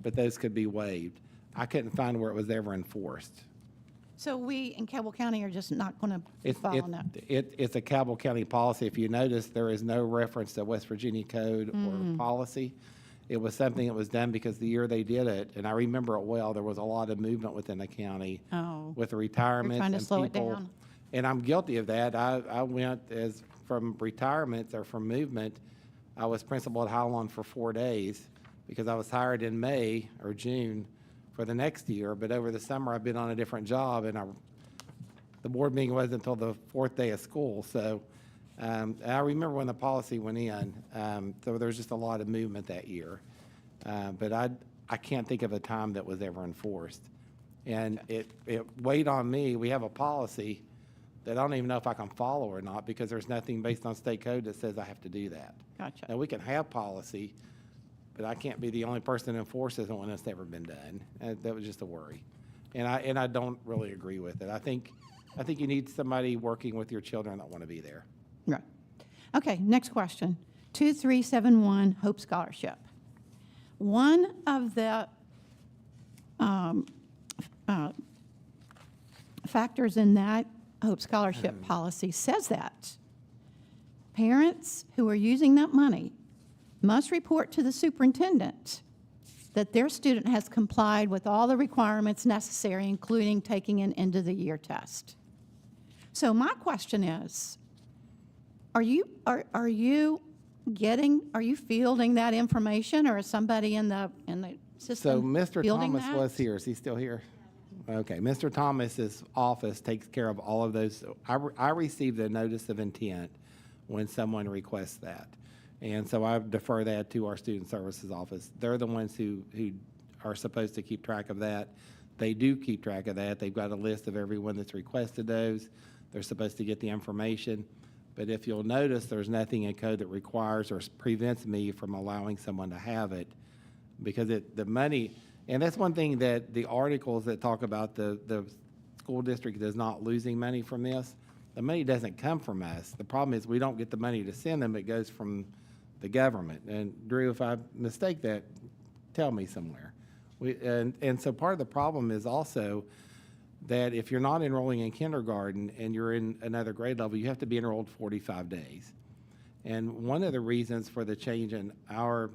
But those could be waived. I couldn't find where it was ever enforced. So we in Cabell County are just not going to It's, follow that? it's a Cabell County policy. If you notice, there is no reference to West Virginia code or policy. It was something that was done because the year they did it, and I remember it well, there was a lot of movement within the county Oh. with the retirements trying to and slow it people. down. And I'm guilty of that. I went as from retirements or from movement. I was principal at Highland for 4 days because I was hired in May or June for the next year. But over the summer, I've been on a different job, and the board meeting wasn't until the 4th day of school. So and I remember when the policy went in. So there was just a lot of movement that year. But I can't think of a time that was ever enforced. And it weighed on me. We have a policy that I don't even know if I can follow or not because there's nothing based on state code that says I have to do that. Gotcha. Now, we can have policy, but I can't be the only person that enforces it when it's never been done. That was just a worry. And I don't really agree with it. I think you need somebody working with your children that want to be there. Right. Okay, next question. 2371 Hope Scholarship. One of the factors in that Hope Scholarship policy says that parents who are using that money must report to the superintendent that their student has complied with all the requirements necessary, including taking an end-of-the-year test. So my question is, are you fielding that information, or is somebody in the So system Mr. fielding Thomas that? was here. Is he still here? Okay. Mr. Thomas's office takes care of all of those. I received a notice of intent when someone requests that. And so I defer that to our student services office. They're the ones who are supposed to keep track of that. They do keep track of that. They've got a list of everyone that's requested those. They're supposed to get the information. But if you'll notice, there's nothing in code that requires or prevents me from allowing someone to have it because the money, and that's one thing that the articles that talk about the school district is not losing money from this. The money doesn't come from us. The problem is we don't get the money to send them. It goes from the government. And Drew, if I mistake that, tell me somewhere. And so part of the problem is also that if you're not enrolling in kindergarten and you're in another grade level, you have to be enrolled 45 days. And one of the reasons for the change in our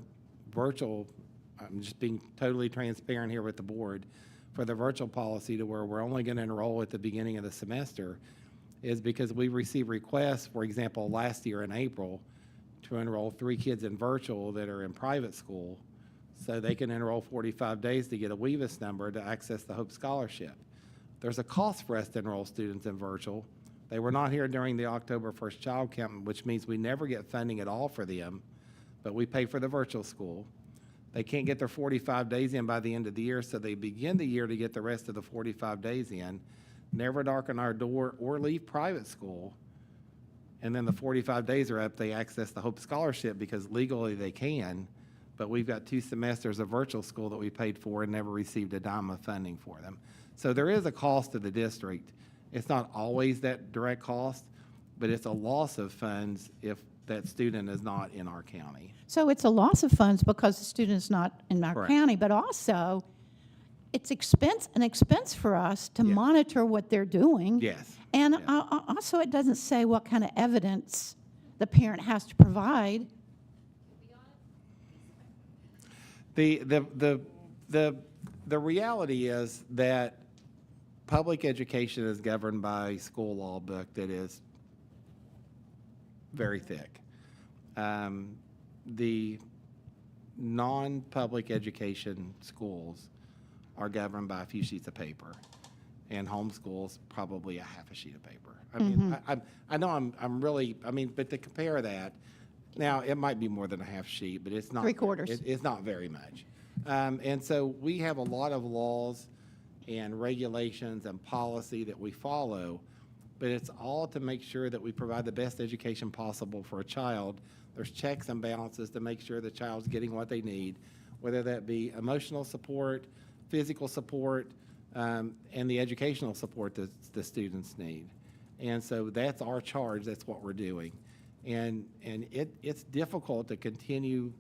virtual, I'm just being totally transparent here with the board, for the virtual policy to where we're only going to enroll at the beginning of the semester is because we receive requests, for example, last year in April, to enroll 3 kids in virtual that are in private school so they can enroll 45 days to get a WEVIS number to access the Hope Scholarship. There's a cost for us to enroll students in virtual. They were not here during the October 1st child count, which means we never get funding at all for them, but we pay for the virtual school. They can't get their 45 days in by the end of the year, so they begin the year to get the rest of the 45 days in, never darken our door or leave private school. And then the 45 days are up, they access the Hope Scholarship because legally they can, but we've got 2 semesters of virtual school that we paid for and never received a dime of funding for them. So there is a cost to the district. It's not always that direct cost, but it's a loss of funds if that student is not in our county. So it's a loss of funds because the student is not in our Correct. county, but also it's an expense for us to Yes. monitor what they're doing. Yes. And Yeah. also, it doesn't say what kind of evidence the parent has to provide. The reality is that public education is governed by a school law book that is very thick. The non-public education schools are governed by a few sheets of paper, and homeschools probably a half a sheet of paper. I mean, I know I'm really, I mean, but to compare that, now it might be more than a half sheet, but it's not. 3/4. It's not very much. And so we have a lot of laws and regulations and policy that we follow, but it's all to make sure that we provide the best education possible for a child. There's checks and balances to make sure the child's getting what they need. whether that be emotional support, physical support, and the educational support that the students need. And so that's our charge, that's what we're doing. And it's difficult to continue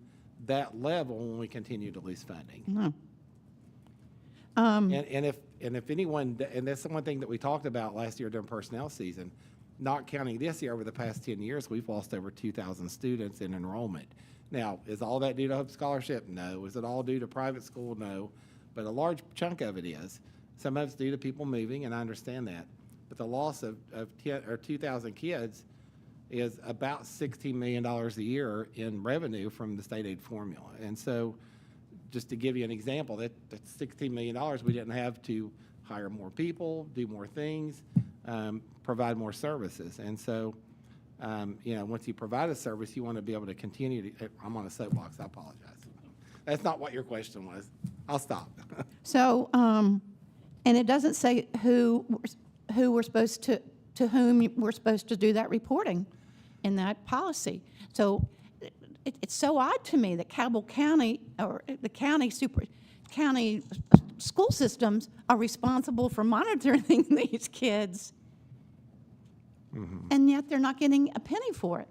that level when we continue to lose funding. No. And if anyone, and that's the one thing that we talked about last year during personnel season, not counting this year, over the past 10 years, we've lost over 2,000 students in enrollment. Now, is all that due to Hope Scholarship? No. Is it all due to private school? No. But a large chunk of it is. Some of it's due to people moving, and I understand that. But the loss of 10 or 2,000 kids is about $16 million a year in revenue from the state aid formula. And so, just to give you an example, that's $16 million we didn't have to hire more people, do more things, provide more services. And so, once you provide a service, you want to be able to continue to, I'm on a soapbox, I apologize. That's not what your question was. I'll stop. So, and it doesn't say who we're supposed to whom we're supposed to do that reporting in that policy. So it's so odd to me that Cabell County or the county school systems are responsible for monitoring these kids, and yet they're not getting a penny for it.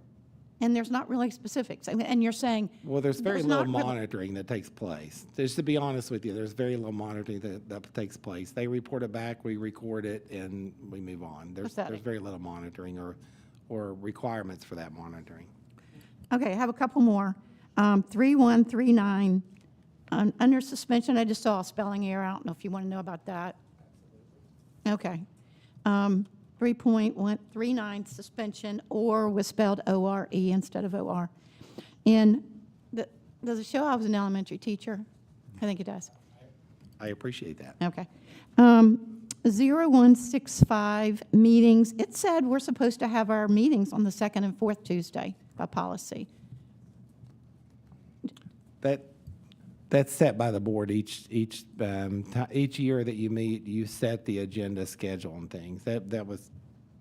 And there's not really specifics. And you're saying, Well, there's very there's little not really- monitoring that takes place. Just to be honest with you, there's very little monitoring that takes place. They report it back, we record it, and we move on. There's Pathetic. very little monitoring or requirements for that monitoring. okay, I have a couple more. 3139, under suspension, I just saw a spelling error. I don't know if you want to know about that. Okay. 3.139, suspension, or was spelled O-R-E instead of O-R. And does it show I was an elementary teacher? I think it does. I appreciate that. Okay. 0165 meetings. It said we're supposed to have our meetings on the second and fourth Tuesday by policy. That's set by the board each year that you meet. You set the agenda schedule and things. That was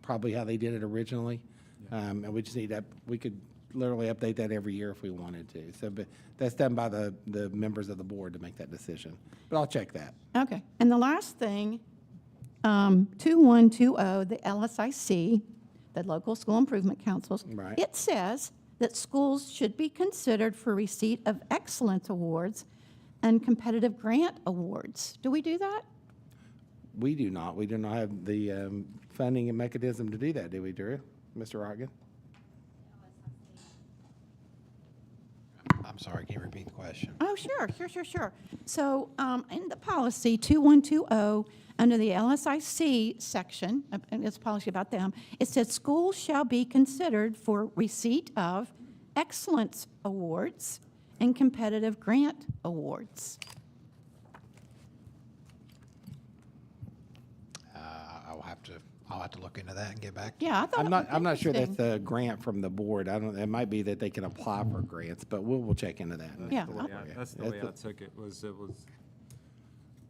probably how they did it originally, and we just need that. We could literally update that every year if we wanted to. So, but that's done by the members of the board to make that decision. But I'll check that. Okay. And the last thing, 2120, the LSIC, the Local School Improvement Councils. Right. It says that schools should be considered for receipt of excellence awards and competitive grant awards. Do we do that? We do not. We do not have the funding and mechanism to do that, do we, Drew? Mr. Ogden? I'm sorry, can you repeat the question? Oh, sure. So in the policy 2120, under the LSIC section, and it's a policy about them, it says schools shall be considered for receipt of excellence awards and competitive grant awards. I'll have to look into that and get back. Yeah, I thought it was I'm not sure that's interesting. a grant from the board. It might be that they can apply for grants, but we'll check into that. Yeah. That's the way I took it, was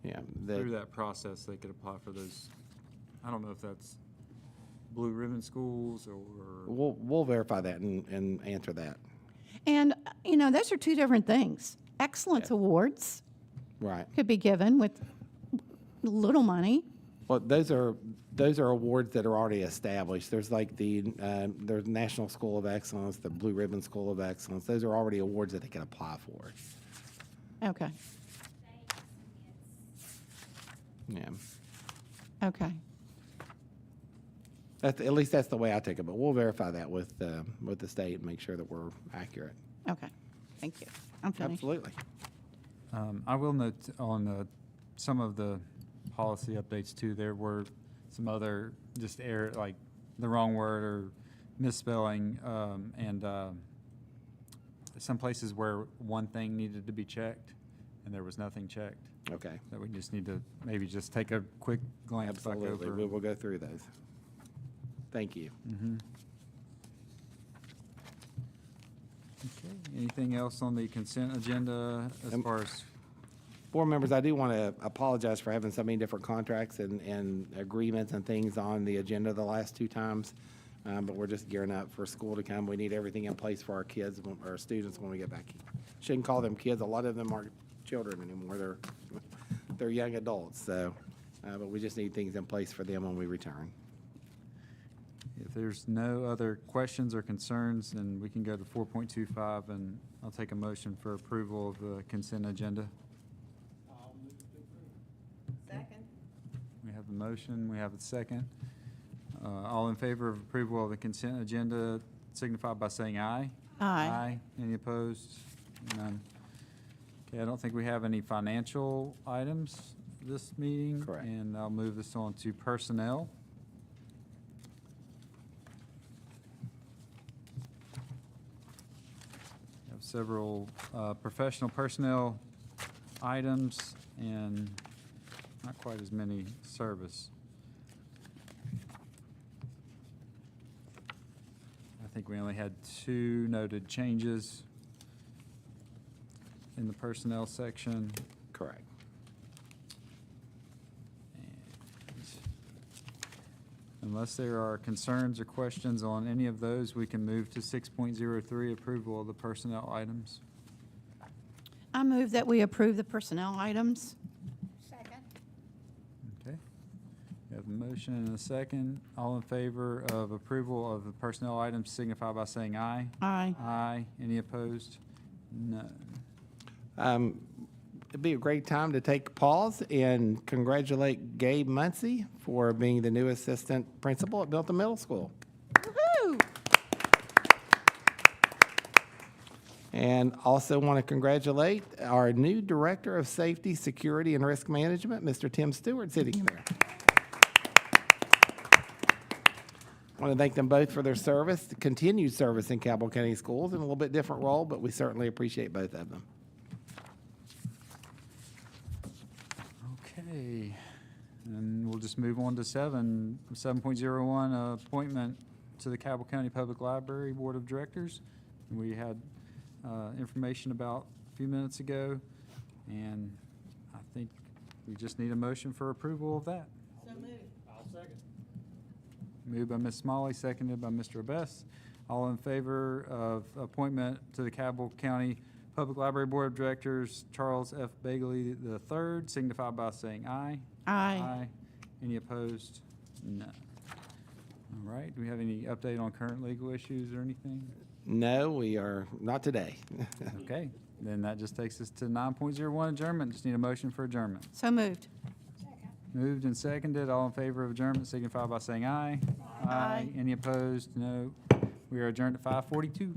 Yeah. through that process, they could apply for those. I don't know if that's blue ribbon schools or. We'll verify that and answer that. And, those are two different things. Excellence awards Right. could be given with little money. Well, those are awards that are already established. There's like there's National School of Excellence, the Blue Ribbon School of Excellence. Those are already awards that they can apply for. Okay, Yeah. okay. At least that's the way I take it, but we'll verify that with the state and make sure that we're accurate. Okay, thank you. I'm finished. Absolutely. I will note on some of the policy updates too, there were some other just error, like the wrong word or misspelling, and some places where one thing needed to be checked and there was nothing checked, Okay. that we just need to maybe just take a quick glance back Absolutely. over. We will go through those. Thank you. Okay. Anything else on the consent agenda as far as? Board members, I do want to apologize for having so many different contracts and agreements and things on the agenda the last two times, but we're just gearing up for school to come. We need everything in place for our kids, our students when we get back. Shouldn't call them kids. A lot of them are children anymore. They're young adults, so, but we just need things in place for them when we return. If there's no other questions or concerns, then we can go to 4.25, and I'll take a motion for approval of the consent agenda. Second. We have a motion, we have a second. All in favor of approval of the consent agenda signify by saying aye. Aye. Any opposed? None. Okay, I don't think we have any financial items this meeting. Correct. And I'll move this on to personnel. We have several professional personnel items and not quite as many service. I think we only had 2 noted changes in the personnel section. Correct. And unless there are concerns or questions on any of those, we can move to 6.03, approval of the personnel items. I move that we approve the personnel items. Second. Okay. We have a motion and a second. All in favor of approval of the personnel items signify by saying aye. Aye. Aye. Any opposed? None. It'd be a great time to take a pause and congratulate Gabe Muncy for being the new assistant principal at Milton Middle School. Woo-hoo! And also want to congratulate our new Director of Safety, Security, and Risk Management, Mr. Tim Stewart, sitting there. I want to thank them both for their service, continued service in Cabell County Schools in a little bit different role, but we certainly appreciate both of them. Okay, and we'll just move on to 7.01, appointment to the Cabell County Public Library Board of Directors. We had information about a few minutes ago, and I think we just need a motion for approval of that. So moved. Moved by Ms. Smalley, seconded by Mr. Abess. All in favor of appointment to the Cabell County Public Library Board of Directors, Charles F. Bagley III, signify by saying aye. Aye. Any opposed? None. All right, do we have any update on current legal issues or anything? No, we are not today. Okay, then that just takes us to 9.01, adjournment. Just need a motion for adjournment. So moved. Moved and seconded. All in favor of adjournment signify by saying aye. Aye. Any opposed? No. We are adjourned at 5:42.